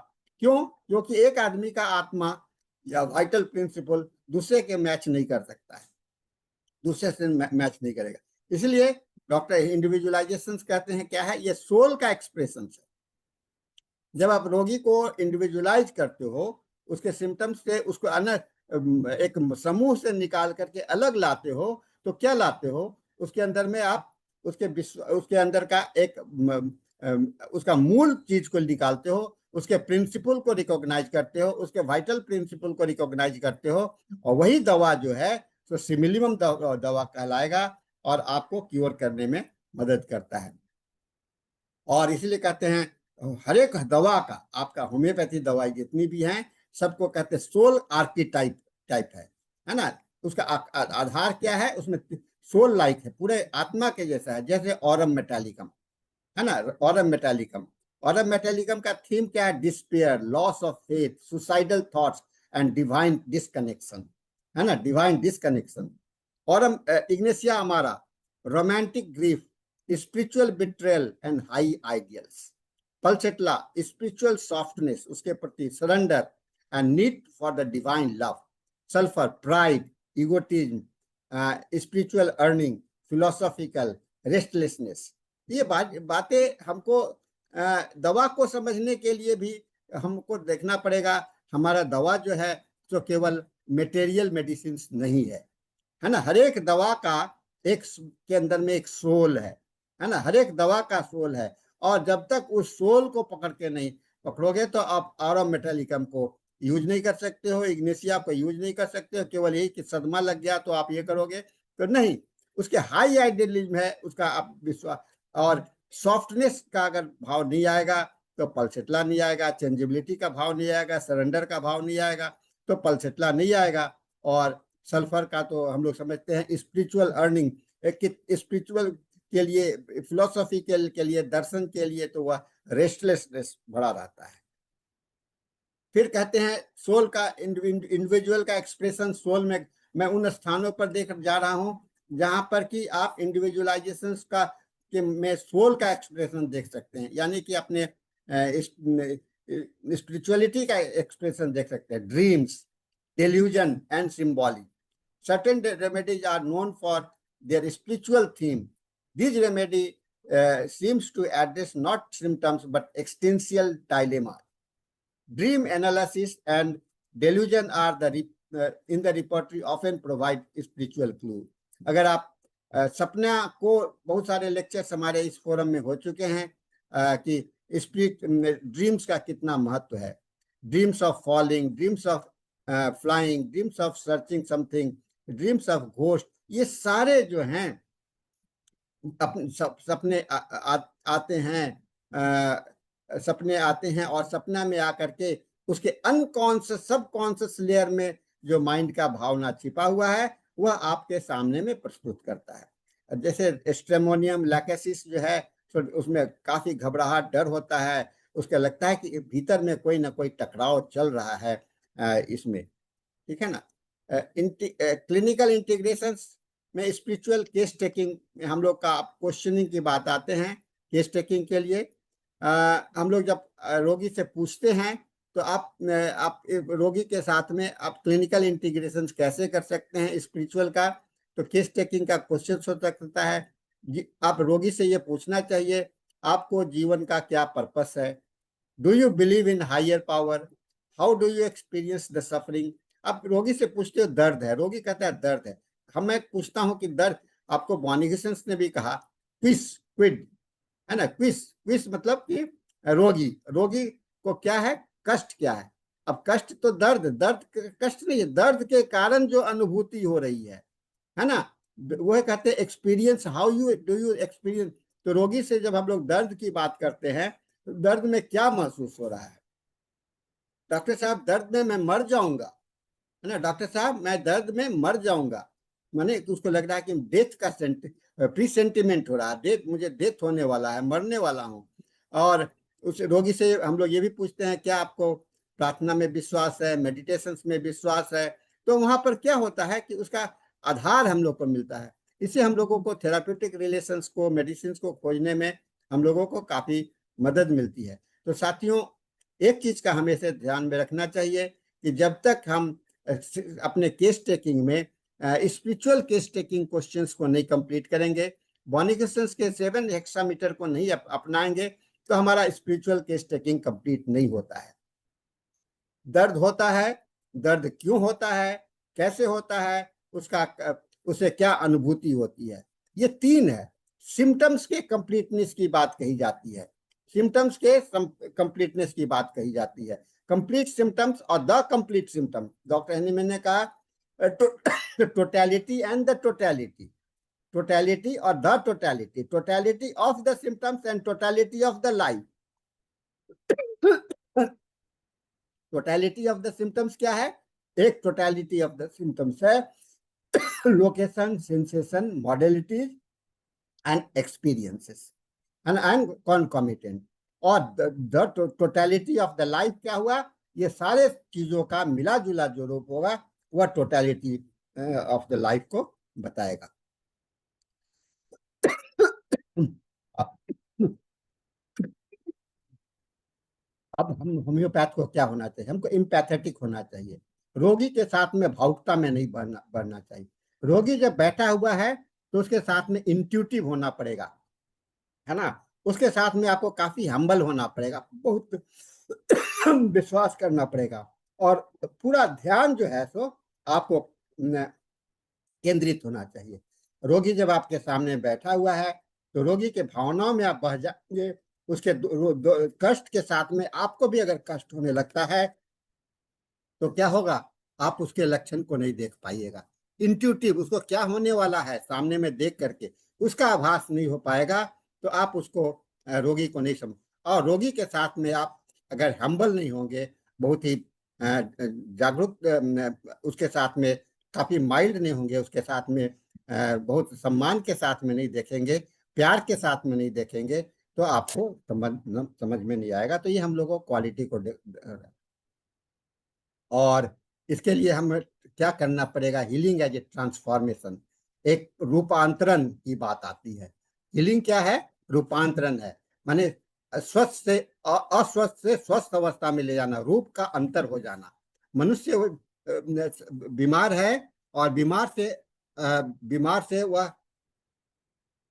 क्यों? क्योंकि एक आदमी का आत्मा या वाइटल प्रिंसिपल दूसरे के मैच नहीं कर सकता है, दूसरे से मैच नहीं करेगा. इसलिए डॉक्टर इंडिविजुअलाइजेशन कहते हैं क्या है, ये सोल का एक्सप्रेशन है. जब आप रोगी को इंडिविजुअलाइज करते हो, उसके सिम्टम्स से उसको एक समूह से निकाल करके अलग लाते हो, तो क्या लाते हो? उसके अंदर में आप उसके अंदर का एक उसका मूल चीज को निकालते हो, उसके प्रिंसिपल को रिकॉग्नाइज करते हो, उसके वाइटल प्रिंसिपल को रिकॉग्नाइज करते हो, और वही दवा जो है तो सिमिलिमम दवा कहलाएगा, और आपको क्योर करने में मदद करता है. और इसलिए कहते हैं हर एक दवा का, आपका होम्योपैथी दवाई जितनी भी हैं, सबको कहते हैं सोल आर्कीटाइप है ना. उसका आधार क्या है? उसमें सोल लाइक है, पूरे आत्मा के जैसा है, जैसे ऑरम मेटालिकम है ना. ऑरम मेटालिकम का थीम क्या है? Despair, loss of faith, suicidal thoughts and divine disconnection, है ना. Divine disconnection. Aurum ignatia amara, romantic grief, spiritual betrayal and high ideals. Pulsatilla, spiritual softness, उसके प्रति surrender and need for the divine love. Sulphur, pride, egotism, spiritual yearning, philosophical restlessness. ये बातें हमको दवा को समझने के लिए भी हमको देखना पड़ेगा. हमारा दवा जो है तो केवल मटेरियल मेडिसिन नहीं है ना. हर एक दवा का एक के अंदर में एक सोल है ना. हर एक दवा का सोल है, और जब तक उस सोल को पकड़ के नहीं पकड़ोगे तो आप ऑरम मेटालिकम को यूज नहीं कर सकते हो, इग्नेशिया को यूज नहीं कर सकते हो. केवल यही कि सदमा लग गया तो आप ये करोगे, तो नहीं. उसके हाई आइडियलिज्म है, उसका आप विश्वास, और सॉफ्टनेस का अगर भाव नहीं आएगा तो पल्सेटला नहीं आएगा, चेंजेबिलिटी का भाव नहीं आएगा, सरेंडर का भाव नहीं आएगा. तो पल्सेटला नहीं आएगा। और सल्फर का तो हम लोग समझते हैं स्पिरिचुअल अर्निंग, स्पिरिचुअल के लिए, फिलोसॉफी के लिए, दर्शन के लिए तो वह रेस्टलेसनेस भरा रहता है। फिर कहते हैं सोल का, इंडिविजुअल का एक्सप्रेशन सोल में, मैं उन स्थानों पर देख जा रहा हूं जहां पर कि आप इंडिविजुअलाइजेशन का में सोल का एक्सप्रेशन देख सकते हैं, यानी कि अपने स्पिरिचुअलिटी का एक्सप्रेशन देख सकते हैं। Dreams, delusion and symbolic. Certain remedies are known for their spiritual theme. These remedy seems to address not symptoms but existential dilemma. Dream analysis and delusion are in the repertory often provide spiritual clue. अगर आप सपना को, बहुत सारे lectures हमारे इस forum में हो चुके हैं कि स्पिरिट ड्रीम्स का कितना महत्व है। Dreams of falling, dreams of flying, dreams of searching something, dreams of ghost, ये सारे जो हैं अपने सपने आते हैं, सपने आते हैं और सपना में आकर के उसके अनकॉन्शियस सबकॉन्शियस लेयर में जो माइंड का भावना छिपा हुआ है वह आपके सामने में प्रस्तुत करता है। जैसे स्ट्रेमोनियम लैकेसिस जो है, तो उसमें काफी घबराहट, डर होता है, उसका लगता है कि भीतर में कोई ना कोई टकराव चल रहा है इसमें, ठीक है ना। क्लिनिकल इंटीग्रेशन में स्पिरिचुअल केस टेकिंग, हम लोग का क्वेश्चनिंग की बात आते हैं। केस टेकिंग के लिए हम लोग जब रोगी से पूछते हैं तो आप रोगी के साथ में आप क्लिनिकल इंटीग्रेशन कैसे कर सकते हैं स्पिरिचुअल का, तो केस टेकिंग का क्वेश्चन हो सकता है। आप रोगी से ये पूछना चाहिए, आपको जीवन का क्या पर्पस है? Do you believe in higher power? How do you experience the suffering? आप रोगी से पूछते हो दर्द है, रोगी कहता है दर्द है। मैं पूछता हूं कि दर्द, आपको बॉनिगसन ने भी कहा क्विस, क्विड, है ना, क्विस, क्विस मतलब कि रोगी को क्या है, कष्ट क्या है। अब कष्ट तो दर्द कष्ट नहीं है, दर्द के कारण जो अनुभूति हो रही है ना, वह कहते हैं experience, how you do you experience. तो रोगी से जब हम लोग दर्द की बात करते हैं तो दर्द में क्या महसूस हो रहा है? डॉक्टर साहब दर्द में मैं मर जाऊंगा, है ना, डॉक्टर साहब मैं दर्द में मर जाऊंगा, माने उसको लग रहा है कि डेथ का प्री सेंटिमेंट हो रहा है, डेथ, मुझे डेथ होने वाला है, मरने वाला हूँ। और उस रोगी से हम लोग ये भी पूछते हैं क्या आपको प्रार्थना में विश्वास है, मेडिटेशन में विश्वास है? तो वहां पर क्या होता है कि उसका आधार हम लोग को मिलता है। इससे हम लोगों को थेराप्यूटिक रिलेशंस को, मेडिसिन को खोजने में हम लोगों को काफी मदद मिलती है। तो साथियों, एक चीज का हमेशा ध्यान में रखना चाहिए कि जब तक हम अपने केस टेकिंग में स्पिरिचुअल केस टेकिंग क्वेश्चंस को नहीं कंप्लीट करेंगे, बॉनिगसन के 7 हेक्सामीटर को नहीं अपनाएंगे, तो हमारा स्पिरिचुअल केस टेकिंग कंप्लीट नहीं होता है। दर्द होता है, दर्द क्यों होता है, कैसे होता है, उसे क्या अनुभूति होती है, ये 3 है। सिम्टम्स के कंप्लीटनेस की बात कही जाती है, सिम्टम्स के कंप्लीटनेस की बात कही जाती है। कंप्लीट सिम्टम्स और the complete symptom, doctor Hahnemann ने कहा totality and the totality, totality और the totality, totality of the symptoms and totality of the life. Totality of the symptoms क्या है? एक टोटलिटी ऑफ द सिम्टम्स है location, sensation, modalities and experiences and concomitant. और the totality of the life क्या हुआ? ये सारे चीजों का मिला जुला जो रूप होगा वह टोटलिटी ऑफ द लाइफ को बताएगा। अब हम होम्योपैथ को क्या होना चाहिए? हमको इम्पैथेटिक होना चाहिए, रोगी के साथ में भावुकता में नहीं बढ़ना चाहिए। रोगी जब बैठा हुआ है तो उसके साथ में इंट्यूटिव होना पड़ेगा, है ना, उसके साथ में आपको काफी हम्बल होना पड़ेगा, बहुत विश्वास करना पड़ेगा, और पूरा ध्यान जो है सो आपको केंद्रित होना चाहिए। रोगी जब आपके सामने बैठा हुआ है तो रोगी के भावनाओं में आप बह जाएंगे, उसके कष्ट के साथ में आपको भी अगर कष्ट होने लगता है तो क्या होगा? आप उसके लक्षण को नहीं देख पाइएगा, इंट्यूटिव, उसको क्या होने वाला है सामने में देख करके उसका आभास नहीं हो पाएगा, तो आप उसको रोगी को नहीं समझ। और रोगी के साथ में आप अगर हम्बल नहीं होंगे, बहुत ही जागरूक उसके साथ में काफी माइल्ड नहीं होंगे, उसके साथ में बहुत सम्मान के साथ में नहीं देखेंगे, प्यार के साथ में नहीं देखेंगे, तो आपको समझ में नहीं आएगा। तो ये हम लोगों को क्वालिटी को और इसके लिए हम क्या करना पड़ेगा, हीलिंग एज ए ट्रांसफॉर्मेशन, एक रूपांतरण की बात आती है। हीलिंग क्या है? रूपांतरण है, माने स्वस्थ से अस्वस्थ से स्वस्थ अवस्था में ले जाना, रूप का अंतर हो जाना। मनुष्य बीमार है और बीमार से वह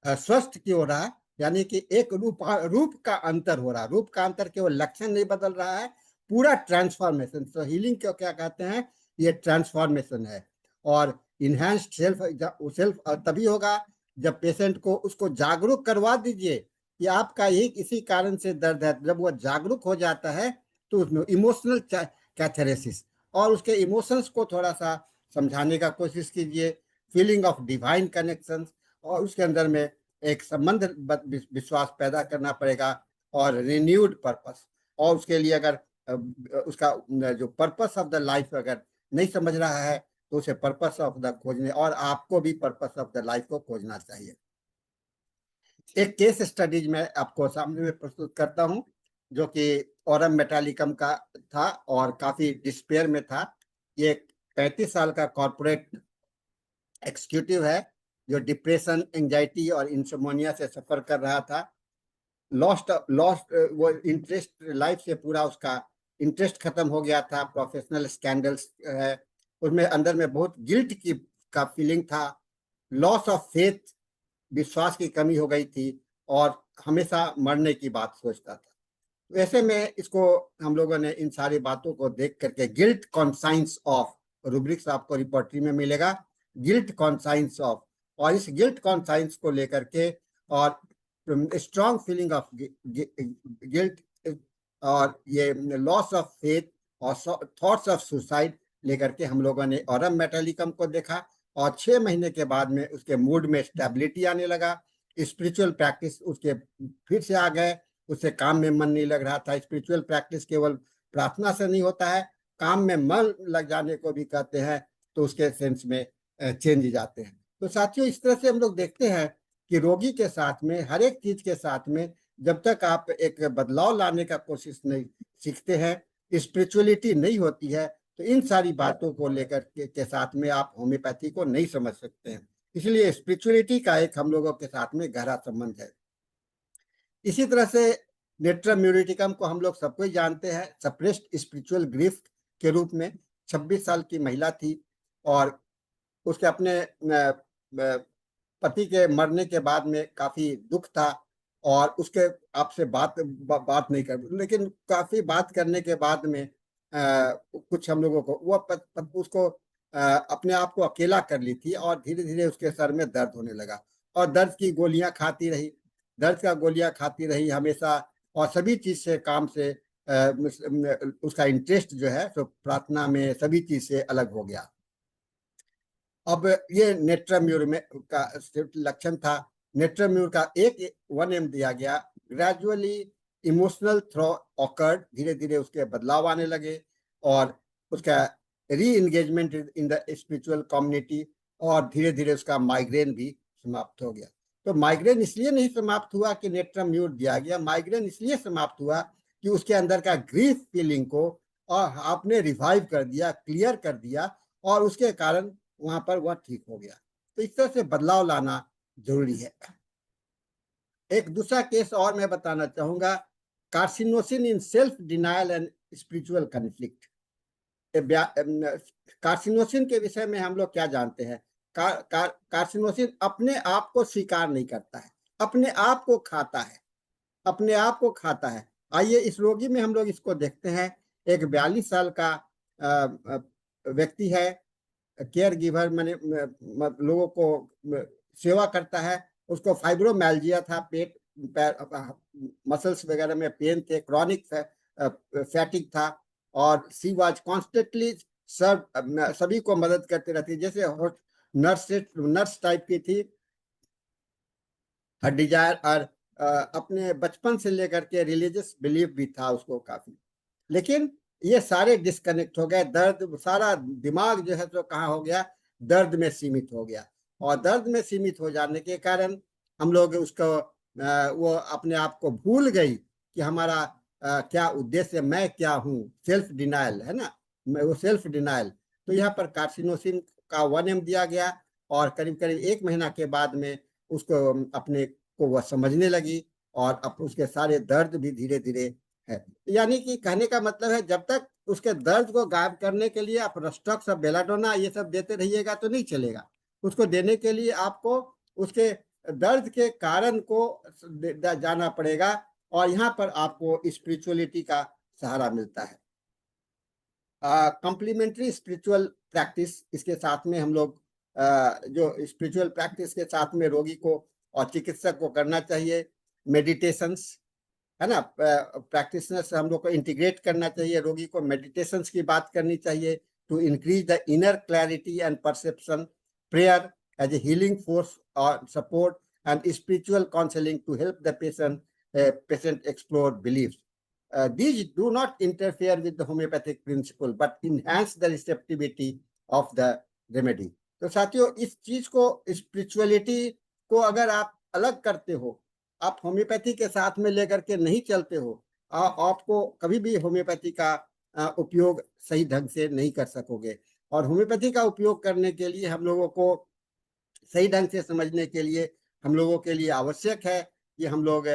स्वस्थ की हो रहा है, यानी कि एक रूप का अंतर हो रहा है। रूप का अंतर केवल लक्षण नहीं बदल रहा है, पूरा ट्रांसफॉर्मेशन। तो हीलिंग को क्या कहते हैं? ये ट्रांसफॉर्मेशन है। और इनहेंस्ड सेल्फ तभी होगा जब पेशेंट को उसको जागरूक करवा दीजिए कि आपका ये किसी कारण से दर्द है। जब वह जागरूक हो जाता है तो उसमें इमोशनल कैथेरेसिस और उसके इमोशंस को थोड़ा सा समझाने का कोशिश कीजिए, फीलिंग ऑफ डिवाइन कनेक्शन, और उसके अंदर में एक संबंध विश्वास पैदा करना पड़ेगा और रिन्यूड पर्पस। और उसके लिए अगर उसका जो पर्पस ऑफ द लाइफ अगर नहीं समझ रहा है तो उसे पर्पस ऑफ द खोजने, और आपको भी पर्पस ऑफ द लाइफ को खोजना चाहिए। एक केस स्टडीज में आपको सामने में प्रस्तुत करता हूं, जो कि ओरम मेटालिकम का था और काफी डिस्पेयर में था। ये 35 साल का कॉर्पोरेट एग्जीक्यूटिव है जो डिप्रेशन, एंजाइटी और इंसोमोनिया से सफर कर रहा था। लॉस्ट वो इंटरेस्ट, लाइफ से पूरा उसका इंटरेस्ट खत्म हो गया था। प्रोफेशनल स्कैंडल्स है उसमें, अंदर में बहुत गिल्ट की का फीलिंग था, लॉस ऑफ फेथ, विश्वास की कमी हो गई थी, और हमेशा मरने की बात सोचता था। वैसे में इसको हम लोगों ने इन सारी बातों को देख करके गिल्ट कॉन्साइंस ऑफ, रूब्रिक्स आपको रिपोर्टरी में मिलेगा, गिल्ट कॉन्साइंस ऑफ, और इस गिल्ट कॉन्साइंस को लेकर के और स्ट्रॉन्ग फीलिंग ऑफ गिल्ट और ये लॉस ऑफ फेथ और थॉट्स ऑफ सुसाइड लेकर के हम लोगों ने ऑरम मेटालिकम को देखा। और 6 महीने के बाद में उसके मूड में स्टेबिलिटी आने लगा, स्पिरिचुअल प्रैक्टिस उसके फिर से आ गए, उससे काम में मन नहीं लग रहा था। स्पिरिचुअल प्रैक्टिस केवल प्रार्थना से नहीं होता है, काम में मन लग जाने को भी कहते हैं, तो उसके सेंस में चेंज जाते हैं। तो साथियों, इस तरह से हम लोग देखते हैं कि रोगी के साथ में, हर एक चीज के साथ में, जब तक आप एक बदलाव लाने का कोशिश नहीं सीखते हैं, स्पिरिचुअलिटी नहीं होती है, तो इन सारी बातों को लेकर के साथ में आप होम्योपैथी को नहीं समझ सकते हैं। इसलिए स्पिरिचुअलिटी का एक हम लोगों के साथ में गहरा संबंध है। इसी तरह से नेट्रम म्यूरिटिकम को हम लोग सबको ही जानते हैं, सप्रेस्ड स्पिरिचुअल ग्रिफ के रूप में। 26 साल की महिला थी और उसके अपने पति के मरने के बाद में काफी दुख था, और उसके आपसे बात नहीं कर, लेकिन काफी बात करने के बाद में कुछ हम लोगों को वो उसको अपने आप को अकेला कर ली थी, और धीरे धीरे उसके सर में दर्द होने लगा, और दर्द की गोलियां खाती रही, दर्द का गोलियां खाती रही हमेशा, और सभी चीज से, काम से उसका इंटरेस्ट जो है तो प्रार्थना में, सभी चीज से अलग हो गया। अब ये नेट्रम्यूर में का लक्षण था। नेट्रम्यूर का एक 1M दिया गया, ग्रेजुअली इमोशनल थ्रो ऑकर्ड, धीरे धीरे उसके बदलाव आने लगे, और उसका री engagement in the spiritual community, और धीरे धीरे उसका माइग्रेन भी समाप्त हो गया। तो माइग्रेन इसलिए नहीं समाप्त हुआ कि नेट्रम्यूर दिया गया, माइग्रेन इसलिए समाप्त हुआ कि उसके अंदर का ग्रीफ फीलिंग को और आपने रिवाइव कर दिया, क्लियर कर दिया, और उसके कारण वहां पर वह ठीक हो गया। तो इस तरह से बदलाव लाना जरूरी है। एक दूसरा केस और मैं बताना चाहूंगा, carcinosin in self denial and spiritual conflict. Carcinosin के विषय में हम लोग क्या जानते हैं? कार्सिनोसिन अपने आप को स्वीकार नहीं करता है, अपने आप को खाता है, अपने आप को खाता है। आइए इस रोगी में हम लोग इसको देखते हैं। एक 42 साल का व्यक्ति है, केयर गिवर, मैंने लोगों को सेवा करता है। उसको फाइब्रोमैल्जिया था, पेट मसल्स वगैरह में पेन थे, क्रॉनिक फैटिक था, और सी वाज कॉन्स्टेंटली सर्व, सभी को मदद करते रहती, जैसे नर्स टाइप की थी। हर डिजायर और अपने बचपन से लेकर के रिलीजियस बिलीफ भी था उसको काफी। लेकिन ये सारे डिस्कनेक्ट हो गए। दर्द, सारा दिमाग जो है तो कहाँ हो गया, दर्द में सीमित हो गया। और दर्द में सीमित हो जाने के कारण हम लोग उसको वो अपने आप को भूल गई कि हमारा क्या उद्देश्य, मैं क्या हूँ। सेल्फ डिनायल है ना, वो सेल्फ डिनायल। तो यहाँ पर कार्सिनोसिन का 1 mg दिया गया, और करीब करीब 1 महीना के बाद में उसको अपने को वह समझने लगी, और अब उसके सारे दर्द भी धीरे धीरे है। यानी कि कहने का मतलब है, जब तक उसके दर्द को गायब करने के लिए आप रस्टॉक्स और बेलाडोना ये सब देते रहिएगा तो नहीं चलेगा। उसको देने के लिए आपको उसके दर्द के कारण को जाना पड़ेगा, और यहाँ पर आपको स्पिरिचुअलिटी का सहारा मिलता है। कॉम्प्लीमेंट्री स्पिरिचुअल प्रैक्टिस, इसके साथ में हम लोग जो स्पिरिचुअल प्रैक्टिस के साथ में रोगी को और चिकित्सक को करना चाहिए मेडिटेशंस, है ना। प्रैक्टिशनर्स हम लोग को इंटीग्रेट करना चाहिए। रोगी को मेडिटेशंस की बात करनी चाहिए to increase the inner clarity and perception, prayer as a healing force और support, and spiritual counselling to help the patient explore believes. These do not interfere with the homeopathic principle but enhance the receptivity of the remedy. तो साथियों, इस चीज को, spirituality को अगर आप अलग करते हो, आप होम्योपैथी के साथ में लेकर के नहीं चलते हो, आपको कभी भी होम्योपैथी का उपयोग सही ढंग से नहीं कर सकोगे। और होम्योपैथी का उपयोग करने के लिए हम लोगों को सही ढंग से समझने के लिए हम लोगों के लिए आवश्यक है कि हम लोग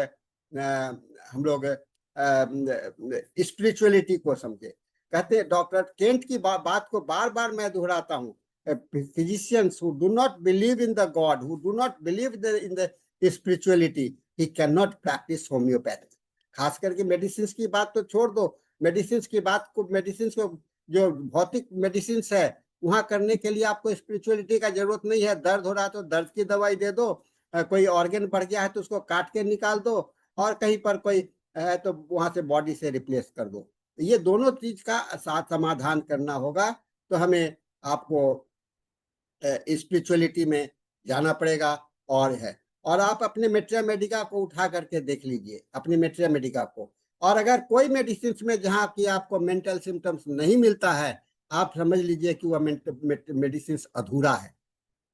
स्पिरिचुअलिटी को समझे। कहते हैं, डॉक्टर केंट की बात को बार बार मैं दोहराता हूँ, physicians who do not believe in the God, who do not believe in the spirituality, he cannot practice homeopathy. खास करके मेडिसिन की बात तो छोड़ दो, मेडिसिन की बात को, मेडिसिन को जो भौतिक मेडिसिन है वहां करने के लिए आपको स्पिरिचुअलिटी का जरूरत नहीं है। दर्द हो रहा है तो दर्द की दवाई दे दो, कोई ऑर्गन बढ़ गया है तो उसको काट के निकाल दो, और कहीं पर कोई है तो वहां से बॉडी से रिप्लेस कर दो। ये दोनों चीज का साथ समाधान करना होगा। तो हमें आपको स्पिरिचुअलिटी में जाना पड़ेगा। और आप अपने मेट्रिया मेडिका को उठा करके देख लीजिए, अपनी मेट्रिया मेडिका को। और अगर कोई मेडिसिन में जहाँ की आपको मेंटल सिम्टम्स नहीं मिलता है, आप समझ लीजिए कि वह मेडिसिन अधूरा है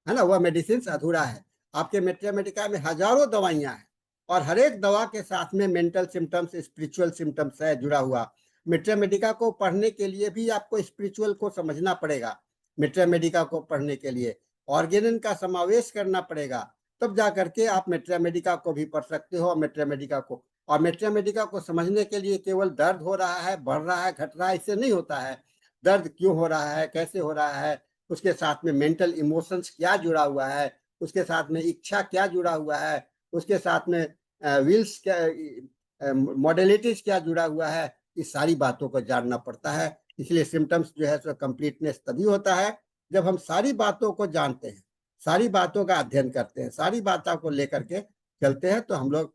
ना, वह मेडिसिन अधूरा है। आपके मेट्रिया मेडिका में हजारों दवाइयां हैं, और हर एक दवा के साथ में मेंटल सिम्टम्स, स्पिरिचुअल सिम्टम्स है जुड़ा हुआ। मेट्रिया मेडिका को पढ़ने के लिए भी आपको स्पिरिचुअल को समझना पड़ेगा। मेट्रिया मेडिका को पढ़ने के लिए ऑर्गेनन का समावेश करना पड़ेगा, तब जा करके आप मेट्रिया मेडिका को भी पढ़ सकते हो। मेट्रिया मेडिका को, और मेट्रिया मेडिका को समझने के लिए केवल दर्द हो रहा है, बढ़ रहा है, घट रहा है, इससे नहीं होता है। दर्द क्यों हो रहा है, कैसे हो रहा है, उसके साथ में मेंटल इमोशंस क्या जुड़ा हुआ है, उसके साथ में इच्छा क्या जुड़ा हुआ है, उसके साथ में विल्स क्या, मॉडलिटीज क्या जुड़ा हुआ है, इस सारी बातों को जानना पड़ता है। इसलिए सिम्टम्स जो है सो कंप्लीटनेस तभी होता है जब हम सारी बातों को जानते हैं, सारी बातों का अध्ययन करते हैं, सारी बातों को लेकर के चलते हैं, तो हम लोग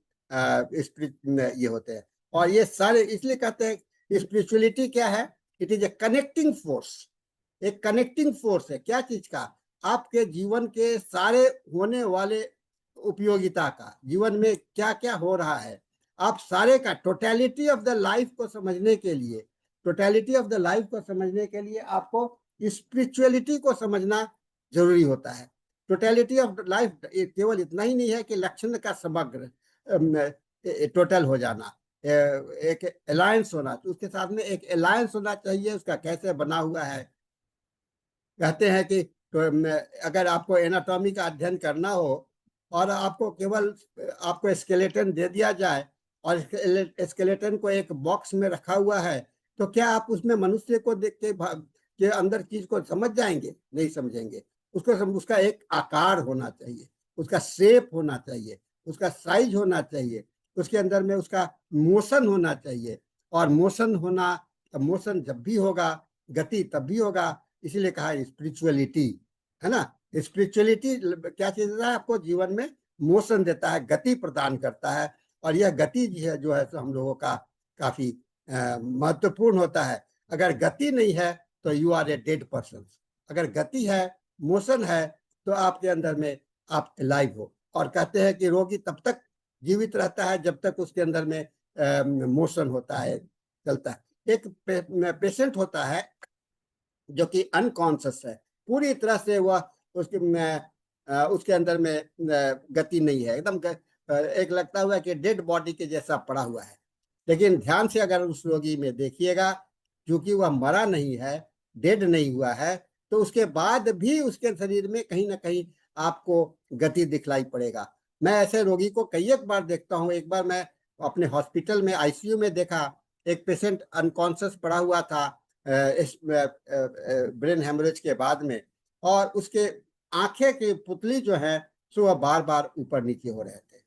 ये होते हैं। और ये सारे इसलिए कहते हैं स्पिरिचुअलिटी क्या है, it is a connecting force. एक कनेक्टिंग फोर्स है, क्या चीज का, आपके जीवन के सारे होने वाले उपयोगिता का, जीवन में क्या क्या हो रहा है, आप सारे का टोटलिटी ऑफ द लाइफ को समझने के लिए, टोटलिटी ऑफ द लाइफ को समझने के लिए आपको स्पिरिचुअलिटी को समझना जरूरी होता है। टोटलिटी ऑफ लाइफ केवल इतना ही नहीं है कि लक्षण का समग्र टोटल हो जाना, एक अलायंस होना, तो उसके साथ में एक अलायंस होना चाहिए, उसका कैसे बना हुआ है। कहते हैं कि तो अगर आपको एनाटॉमी का अध्ययन करना हो और आपको केवल आपको स्केलेटन दे दिया जाए और स्केलेटन को एक बॉक्स में रखा हुआ है, तो क्या आप उसमें मनुष्य को देख के अंदर चीज को समझ जाएंगे? नहीं समझेंगे। उसका एक आकार होना चाहिए, उसका शेप होना चाहिए, उसका साइज होना चाहिए, उसके अंदर में उसका मोशन होना चाहिए। और मोशन जब भी होगा, गति तब भी होगा। इसीलिए कहा स्पिरिचुअलिटी, है ना। स्पिरिचुअलिटी क्या चीज देता है आपको? जीवन में मोशन देता है, गति प्रदान करता है। और यह गति जो है तो हम लोगों का काफी महत्वपूर्ण होता है। अगर गति नहीं है तो you are a dead person. अगर गति है, मोशन है, तो आपके अंदर में आप लाइव हो। और कहते हैं कि रोगी तब तक जीवित रहता है जब तक उसके अंदर में मोशन होता है, चलता है। एक पेशेंट होता है जो कि अनकॉन्शियस है, पूरी तरह से वह उसके अंदर में गति नहीं है, एकदम एक लगता हुआ कि डेड बॉडी के जैसा पड़ा हुआ है। लेकिन ध्यान से अगर उस रोगी में देखिएगा, क्योंकि वह मरा नहीं है, डेड नहीं हुआ है, तो उसके बाद भी उसके शरीर में कहीं ना कहीं आपको गति दिखलाई पड़ेगा। मैं ऐसे रोगी को कई एक बार देखता हूँ। एक बार मैं अपने हॉस्पिटल में आईसीयू में देखा, एक पेशेंट अनकॉन्शियस पड़ा हुआ था इस ब्रेन हेमरेज के बाद में, और उसके आंखें की पुतली जो है सो वह बार बार ऊपर नीचे हो रहे थे,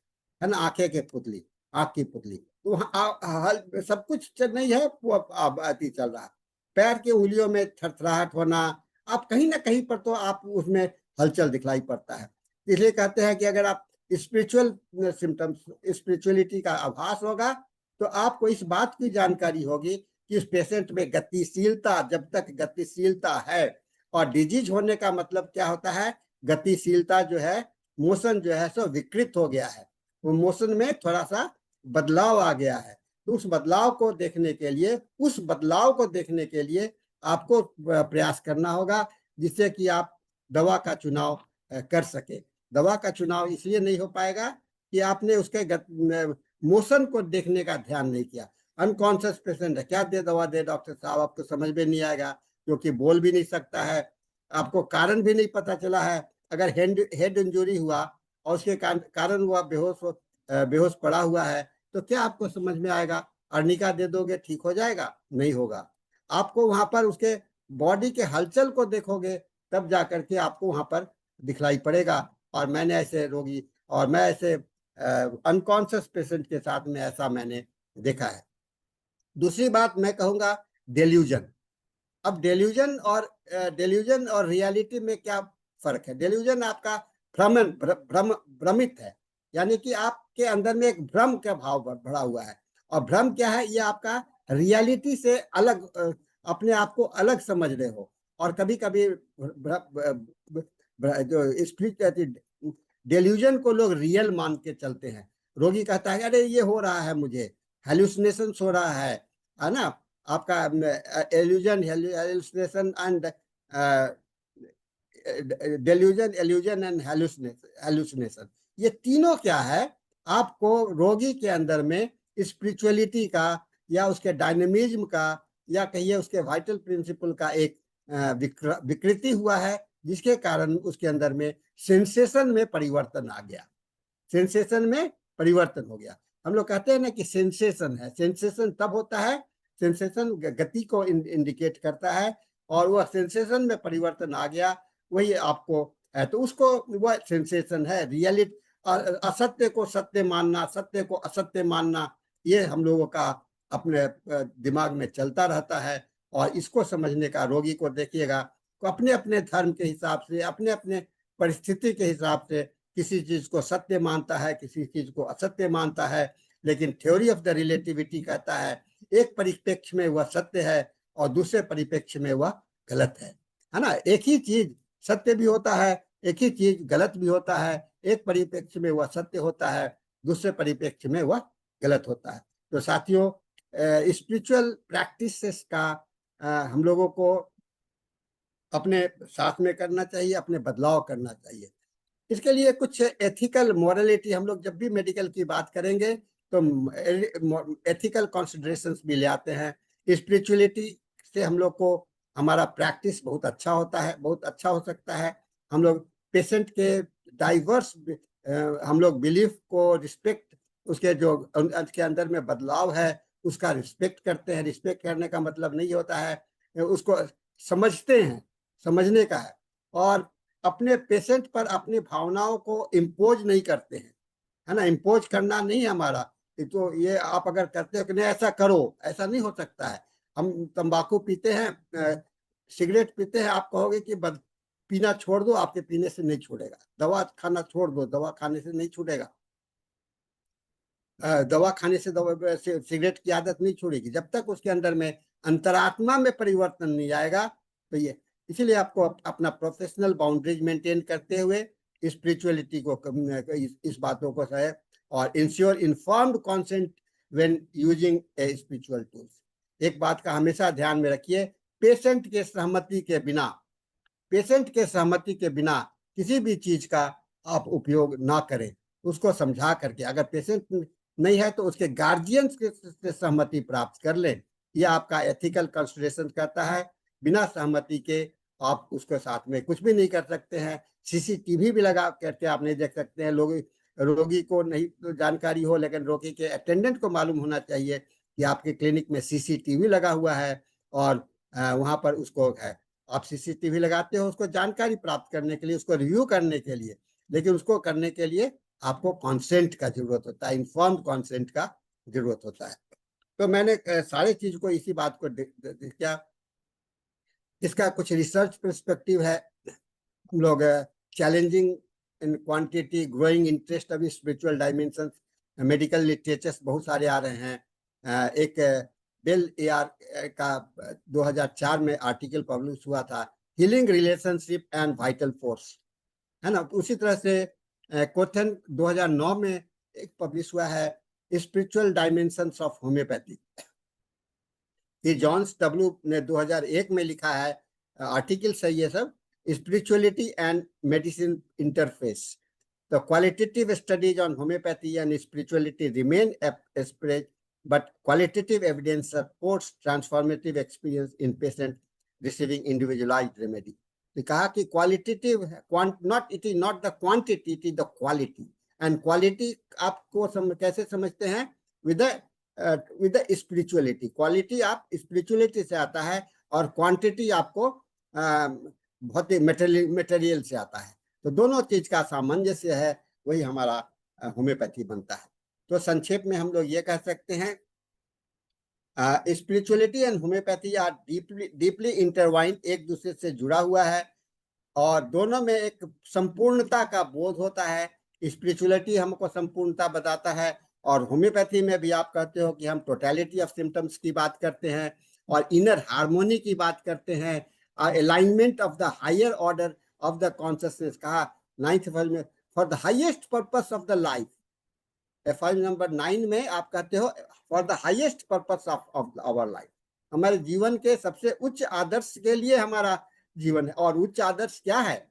है ना, आंखें की पुतली, आंख की पुतली। तो सब कुछ नहीं है, वो अति चल रहा, पैर की उंगलियों में थरथराहट होना, आप कहीं ना कहीं पर तो आप उसमें हलचल दिखलाई पड़ता है। इसलिए कहते हैं कि अगर आप स्पिरिचुअल सिम्टम्स, स्पिरिचुअलिटी का आभास होगा, तो आपको इस बात की जानकारी होगी कि इस पेशेंट में गतिशीलता, जब तक गतिशीलता है, और डिजीज होने का मतलब क्या होता है, गतिशीलता जो है, मोशन जो है सो विकृत हो गया है, वो मोशन में थोड़ा सा बदलाव आ गया है। तो उस बदलाव को देखने के लिए आपको प्रयास करना होगा, जिससे कि आप दवा का चुनाव कर सके। दवा का चुनाव इसलिए नहीं हो पाएगा कि आपने उसके मोशन को देखने का ध्यान नहीं किया। अनकॉन्शियस पेशेंट है, क्या दे दवा दे डॉक्टर साहब, आपको समझ में नहीं आएगा, क्योंकि बोल भी नहीं सकता है, आपको कारण भी नहीं पता चला है। अगर हेड इंजरी हुआ और उसके कारण वह बेहोश पड़ा हुआ है, तो क्या आपको समझ में आएगा? अर्निका दे दोगे ठीक हो जाएगा? नहीं होगा। आपको वहां पर उसके बॉडी के हलचल को देखोगे, तब जाकर के आपको वहां पर दिखलाई पड़ेगा। और मैं ऐसे अनकॉन्शियस पेशेंट के साथ में ऐसा मैंने देखा है। दूसरी बात मैं कहूंगा, डेल्यूजन। अब डेल्यूजन और रियलिटी में क्या फर्क है? डेल्यूजन आपका भ्रमित है, यानी कि आपके अंदर में एक भ्रम का भाव भरा हुआ है। और भ्रम क्या है? ये आपका रियलिटी से अलग, अपने आप को अलग समझ रहे हो। और कभी कभी जो स्पिरिट डेल्यूजन को लोग रियल मान के चलते हैं। रोगी कहता है अरे ये हो रहा है, मुझे हेलुसिनेशन हो रहा है ना, आपका hallucination and delusion and hallucination, ये तीनों क्या है? आपको रोगी के अंदर में स्पिरिचुअलिटी का, या उसके डायनेमिज्म का, या कहिए उसके वाइटल प्रिंसिपल का एक विकृति हुआ है, जिसके कारण उसके अंदर में सेंसेशन में परिवर्तन आ गया, सेंसेशन में परिवर्तन हो गया। हम लोग कहते हैं ना कि सेंसेशन है, सेंसेशन तब होता है, सेंसेशन गति को इंडिकेट करता है, और वह सेंसेशन में परिवर्तन आ गया, वही आपको है, तो उसको वह सेंसेशन है। रियलिटी, असत्य को सत्य मानना, सत्य को असत्य मानना, ये हम लोगों का अपने दिमाग में चलता रहता है। और इसको समझने का, रोगी को देखिएगा तो अपने अपने धर्म के हिसाब से, अपने अपने परिस्थिति के हिसाब से किसी चीज को सत्य मानता है, किसी चीज को असत्य मानता है। लेकिन थ्योरी ऑफ द रिलेटिविटी कहता है एक परिप्रेक्ष्य में वह सत्य है और दूसरे परिप्रेक्ष्य में वह गलत है ना। एक ही चीज सत्य भी होता है, एक ही चीज गलत भी होता है। एक परिप्रेक्ष्य में वह सत्य होता है, दूसरे परिप्रेक्ष्य में वह गलत होता है। तो साथियों, स्पिरिचुअल प्रैक्टिसेस का हम लोगों को अपने साथ में करना चाहिए, अपने बदलाव करना चाहिए। इसके लिए कुछ एथिकल मोरालिटी, हम लोग जब भी मेडिकल की बात करेंगे तो एथिकल कंसिडरेशंस भी ले आते हैं। स्पिरिचुअलिटी से हम लोग को हमारा प्रैक्टिस बहुत अच्छा होता है, बहुत अच्छा हो सकता है। हम लोग पेशेंट के डाइवर्स, हम लोग बिलीफ को रिस्पेक्ट, उसके जो के अंदर में बदलाव है उसका रिस्पेक्ट करते हैं। रिस्पेक्ट करने का मतलब नहीं होता है, उसको समझते हैं, समझने का है। और अपने पेशेंट पर अपनी भावनाओं को इम्पोज नहीं करते हैं, है ना। इम्पोज करना नहीं है हमारा। तो ये आप अगर करते हो कि नहीं ऐसा करो, ऐसा नहीं हो सकता है। हम तंबाकू पीते हैं, सिगरेट पीते हैं, आप कहोगे कि पीना छोड़ दो, आपके पीने से नहीं छूटेगा। दवा खाना छोड़ दो, दवा खाने से नहीं छूटेगा। दवा खाने से सिगरेट की आदत नहीं छोड़ेगी जब तक उसके अंदर में अंतरात्मा में परिवर्तन नहीं आएगा। तो ये इसीलिए आपको अपना प्रोफेशनल बाउंड्रीज मेंटेन करते हुए स्पिरिचुअलिटी को, इस बातों को है, और ensure informed consent when using a spiritual tools. एक बात का हमेशा ध्यान में रखिए, पेशेंट के सहमति के बिना, पेशेंट के सहमति के बिना किसी भी चीज का आप उपयोग ना करें। उसको समझा करके, अगर पेशेंट नहीं है तो उसके गार्जियंस से सहमति प्राप्त कर लें। यह आपका एथिकल कंसिडरेशन कहता है। बिना सहमति के आप उसके साथ में कुछ भी नहीं कर सकते हैं। सीसीटीवी भी लगा करके आप नहीं देख सकते हैं। लोग, रोगी को नहीं तो जानकारी हो, लेकिन रोगी के अटेंडेंट को मालूम होना चाहिए कि आपके क्लिनिक में सीसीटीवी लगा हुआ है और वहां पर उसको है। आप सीसीटीवी लगाते हो उसको जानकारी प्राप्त करने के लिए, उसको रिव्यू करने के लिए, लेकिन उसको करने के लिए आपको कॉन्सेंट का जरूरत होता है, इन्फॉर्म्ड कॉन्सेंट का जरूरत होता है। तो मैंने सारे चीज को इसी बात को क्या, इसका कुछ रिसर्च पर्सपेक्टिव है। हम लोग challenging in quantity, growing interest of spiritual dimension, medical literatures बहुत सारे आ रहे हैं। एक बेल एआर का 2004 में आर्टिकल पब्लिश हुआ था, healing relationship and vital force, है ना। उसी तरह से कोथन 2009 में एक पब्लिश हुआ है, स्पिरिचुअल डायमेंशंस ऑफ होम्योपैथी। ये जॉन्स डब्ल्यू ने 2001 में लिखा है, आर्टिकल है ये सब, spirituality and medicine interface. The qualitative studies on homeopathy and spirituality remain separate, but qualitative evidence supports transformative experience in patient receiving individualized remedy. तो कहा कि qualitative, not it is not the quantity, it is the quality. And quality आपको कैसे समझते हैं? With the spirituality. Quality आप spirituality से आता है और quantity आपको भौतिक मटेरियल से आता है। तो दोनों चीज का सामंजस्य है, वही हमारा होम्योपैथी बनता है। तो संक्षेप में हम लोग ये कह सकते हैं, spirituality and homeopathy are deeply intertwined, एक दूसरे से जुड़ा हुआ है और दोनों में एक संपूर्णता का बोध होता है। स्पिरिचुअलिटी हमको संपूर्णता बताता है और होम्योपैथी में भी आप कहते हो कि हम टोटलिटी ऑफ सिम्टम्स की बात करते हैं और इनर हार्मोनी की बात करते हैं, alignment of the higher order of the consciousness. कहा 9th फल में, for the highest purpose of the life. फल नंबर 9 में आप कहते हो for the highest purpose of our life, हमारे जीवन के सबसे उच्च आदर्श के लिए हमारा जीवन है। और उच्च आदर्श क्या है?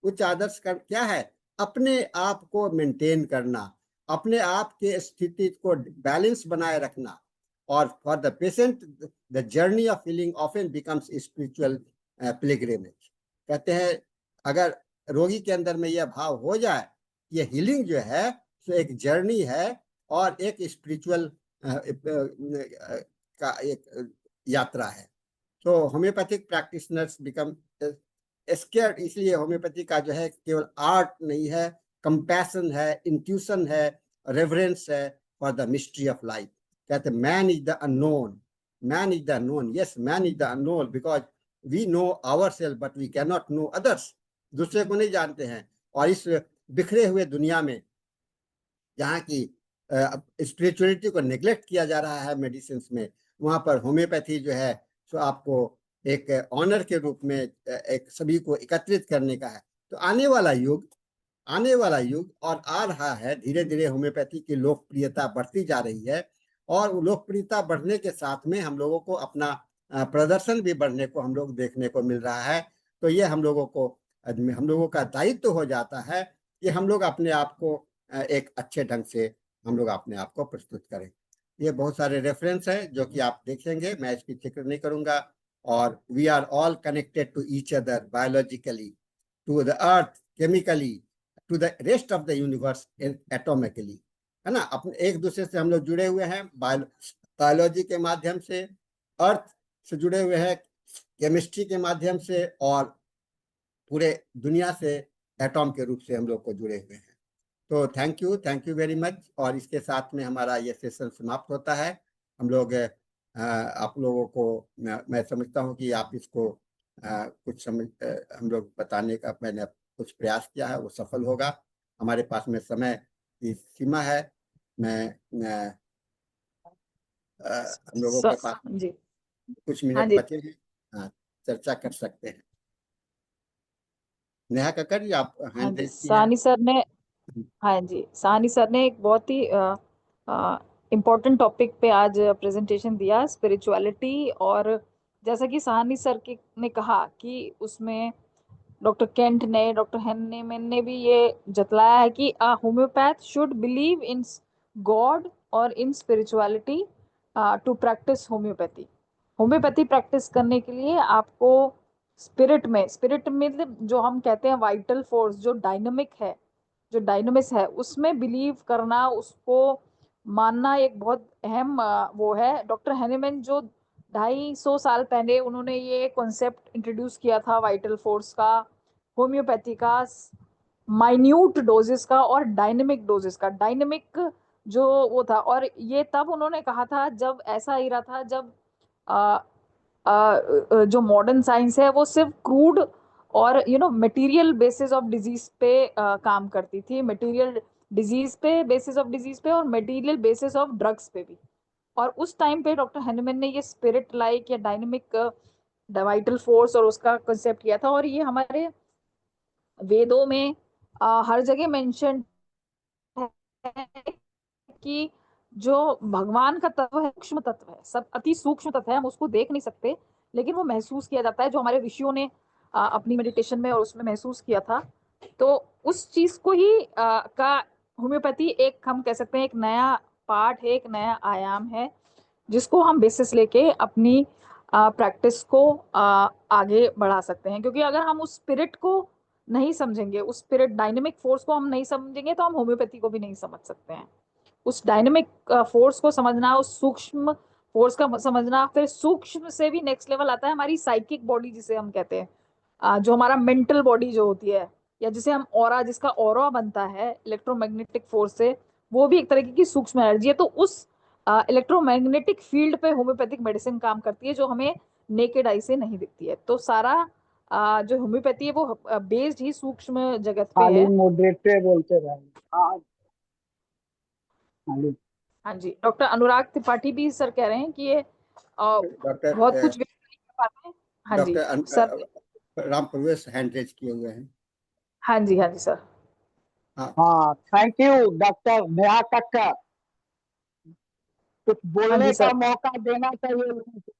उच्च आदर्श क्या है? अपने आप को मेंटेन करना, अपने आप के स्थिति को बैलेंस बनाए रखना। और for the patient the journey of healing often becomes spiritual pilgrimage. कहते हैं अगर रोगी के अंदर में यह भाव हो जाए, ये हीलिंग जो है तो एक जर्नी है और एक स्पिरिचुअल का एक यात्रा है। तो होम्योपैथिक प्रैक्टिशनर्स बिकम स्केयर्ड, इसलिए होम्योपैथी का जो है केवल आर्ट नहीं है, कंपैशन है, इंट्यूशन है, रेवरेंस है for the mystery of life. कहते man is the unknown, man is the unknown, yes man is the unknown because we know ourselves but we can not know others. दूसरे को नहीं जानते हैं। और इस बिखरे हुए दुनिया में जहाँ की स्पिरिचुअलिटी को नेग्लेक्ट किया जा रहा है मेडिसिन में, वहां पर होम्योपैथी जो है तो आपको एक ऑनर के रूप में एक सभी को एकत्रित करने का है। तो आने वाला युग और आ रहा है, धीरे धीरे होम्योपैथी की लोकप्रियता बढ़ती जा रही है और लोकप्रियता बढ़ने के साथ में हम लोगों को अपना प्रदर्शन भी बढ़ने को हम लोग देखने को मिल रहा है। तो ये हम लोगों का दायित्व हो जाता है कि हम लोग अपने आप को एक अच्छे ढंग से हम लोग अपने आप को प्रस्तुत करें। ये बहुत सारे रेफरेंस है जो कि आप देखेंगे, मैं इसकी जिक्र नहीं करूंगा। और we are all connected to each other biologically, to the earth chemically, to the rest of the universe atomically, है ना। अपने एक दूसरे से हम लोग जुड़े हुए हैं बायोलॉजी के माध्यम से, अर्थ से जुड़े हुए हैं केमिस्ट्री के माध्यम से, और पूरे दुनिया से एटॉम के रूप से हम लोग को जुड़े हुए हैं। तो थैंक यू वेरी मच। और इसके साथ में हमारा ये सेशन समाप्त होता है। हम लोग आप लोगों को मैं समझता हूँ कि आप इसको कुछ समझ हम लोग बताने का मैंने कुछ प्रयास किया है, वो सफल होगा। हमारे पास में समय की सीमा है। मैं हम लोगों के पास जी कुछ हाँ मिनट जी बचे हैं, चर्चा कर सकते हैं। नेहा कक्कड़ जी, आप हाँ हैंड जी रेज की हैं। सानी सर ने हाँ जी सानी सर ने एक बहुत ही इम्पोर्टेंट टॉपिक पे आज प्रेजेंटेशन दिया, स्पिरिचुअलिटी। और जैसा कि सहानी सर ने कहा कि उसमें डॉक्टर केंट ने, डॉक्टर हेनेमैन ने भी ये जतलाया है कि homeopath should believe in God और in spirituality to practice homeopathy. Homeopathy practice करने के लिए आपको स्पिरिट में जो हम कहते हैं वाइटल फोर्स, जो डायनामिक है, जो डायनामिक्स है, उसमें बिलीव करना, उसको मानना एक बहुत अहम वो है। डॉक्टर हेनेमैन जो 250 साल पहले उन्होंने ये कॉन्सेप्ट इंट्रोड्यूस किया था वाइटल फोर्स का, होम्योपैथी का, माइन्यूट डोजेस का और डायनेमिक डोजेस का। डायनेमिक जो वो था, और ये तब उन्होंने कहा था जब ऐसा इरा था जब आ, जो मॉडर्न साइंस है वो सिर्फ क्रूड और मटेरियल बेसिस ऑफ डिजीज पे काम करती थी, मटेरियल डिजीज पे, बेसिस ऑफ डिजीज पे, और मटेरियल बेसिस ऑफ ड्रग्स पे भी। और उस टाइम पे डॉक्टर हेनमैन ने ये स्पिरिट लाइक या डायनेमिक वाइटल फोर्स और उसका कंसेप्ट किया था। और ये हमारे वेदों में हर जगह मेंशन है कि जो भगवान का तत्व है, सूक्ष्म तत्व है, सब अति सूक्ष्म तत्व है, हम उसको देख नहीं सकते, लेकिन वो महसूस किया जाता है, जो हमारे ऋषियों ने अपनी मेडिटेशन में और उसमें महसूस किया था। तो उस चीज को ही का होम्योपैथी एक, हम कह सकते हैं, एक नया पार्ट है, एक नया आयाम है, जिसको हम बेसिस लेके अपनी प्रैक्टिस को आगे बढ़ा सकते हैं। क्योंकि अगर हम उस स्पिरिट को नहीं समझेंगे, उस स्पिरिट डायनेमिक फोर्स को हम नहीं समझेंगे, तो हम होम्योपैथी को भी नहीं समझ सकते हैं। उस डायनेमिक फोर्स को समझना, उस सूक्ष्म फोर्स का समझना, फिर सूक्ष्म से भी नेक्स्ट लेवल आता है हमारी साइकिक बॉडी, जिसे हम कहते हैं, जो हमारा मेंटल बॉडी जो होती है, या जिसे हम ऑरा, जिसका ऑरा बनता है इलेक्ट्रोमैग्नेटिक फोर्स से, वो भी एक तरीके की सूक्ष्म एनर्जी है। तो उस इलेक्ट्रोमैग्नेटिक फील्ड पे होम्योपैथिक मेडिसिन काम करती है, जो हमें नेकेड आई से नहीं दिखती है। तो सारा जो होम्योपैथी है वो बेस्ड ही सूक्ष्म जगत पे खाली है। मॉडरेटर बोलते रहे। हाँ खाली। हाँ जी, डॉक्टर अनुराग त्रिपाठी भी सर कह रहे हैं कि ये बहुत डॉक्टर कुछ व्यक्त नहीं कर पाते हैं। हाँ जी सर। राम प्रवेश हैंड रेज किए हुए हैं। हाँ जी, हाँ जी सर। हाँ हाँ thank you doctor Neha Kakkar, कुछ हाँ बोलने जी का सर। मौका देना चाहिए लोगों को।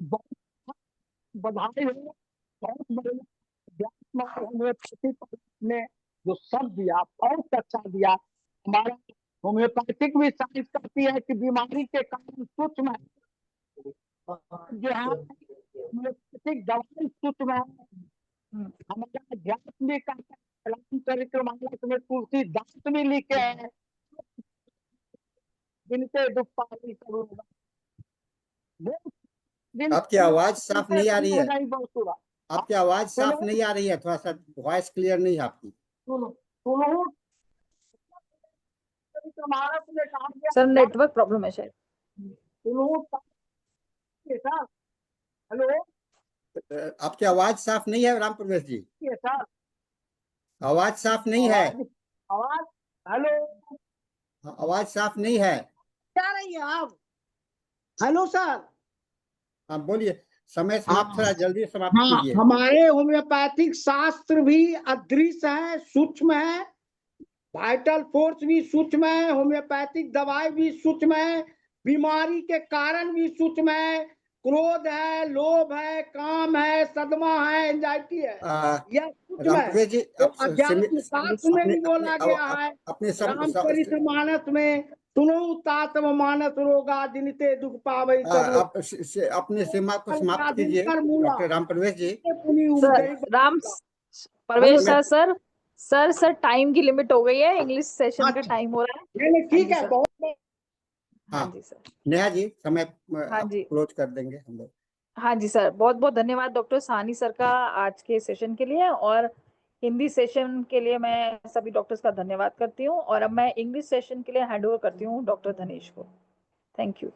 बहुत बधाई हो, बहुत बढ़िया अध्यात्म होम्योपैथी ने जो सब दिया बहुत अच्छा दिया। हमारा होम्योपैथिक भी साइंस कहती है कि बीमारी के कारण सूक्ष्म है, जो है होम्योपैथिक दवाई सूक्ष्म है। हम्म, हमारा अध्यात्म भी कहता है, राम चरितमानस में तुलसीदास भी लिखे हैं, जिनके दुख पारी करूंगा वो दिन आपकी आवाज साफ नहीं आ रही है। नहीं बहुत हुआ। आपकी आवाज साफ चलो नहीं आ रही है, थोड़ा सा वॉइस क्लियर नहीं है आपकी। सुनो सुनो, चरितमानस में कहा सर गया नेटवर्क प्रॉब्लम है शायद। सुनो सर। हेलो आपकी आवाज साफ नहीं है राम प्रवेश जी, सर, आवाज साफ नहीं है। आवाज आवाज हेलो आवाज साफ नहीं है। क्या रही है आप? Hello sir. हाँ बोलिए, समय समाप्त, हाँ थोड़ा जल्दी समाप्त हाँ, कीजिए। हमारे होम्योपैथिक शास्त्र भी अदृश्य है, सूक्ष्म है, वाइटल फोर्स भी सूक्ष्म है, होम्योपैथिक दवाई भी सूक्ष्म है, बीमारी के कारण भी सूक्ष्म है, क्रोध है, लोभ है, काम है, सदमा है, एंजाइटी है, यह सूक्ष्म राम है। प्रवेश जी, तो आप अध्यात्म शास्त्र में अपने भी अपने बोला गया है, अपने रामचरितमानस में, सुनो तातम मानस रोगा जिनते दुख पावई सब लोग, आप अपने सीमा को समाप्त कीजिए। कर मूला डॉक्टर राम प्रवेश जी, पुनि सर उपजई राम बा। हेलो परवेश मैं सर, सर टाइम की लिमिट हो गई है, इंग्लिश सेशन का अच्छा, टाइम हो रहा है। नहीं नहीं हाँ ठीक जी है सर। बहुत। हाँ हाँ जी सर। नेहा जी, समय हाँ आप जी। क्लोज कर देंगे हम लोग। हाँ जी सर, बहुत बहुत धन्यवाद डॉक्टर साहनी सर का आज के सेशन के लिए। और हिंदी सेशन के लिए मैं सभी डॉक्टर्स का धन्यवाद करती हूँ, और अब मैं इंग्लिश सेशन के लिए हैंड ओवर करती हूँ डॉक्टर धनेश को। Thank you.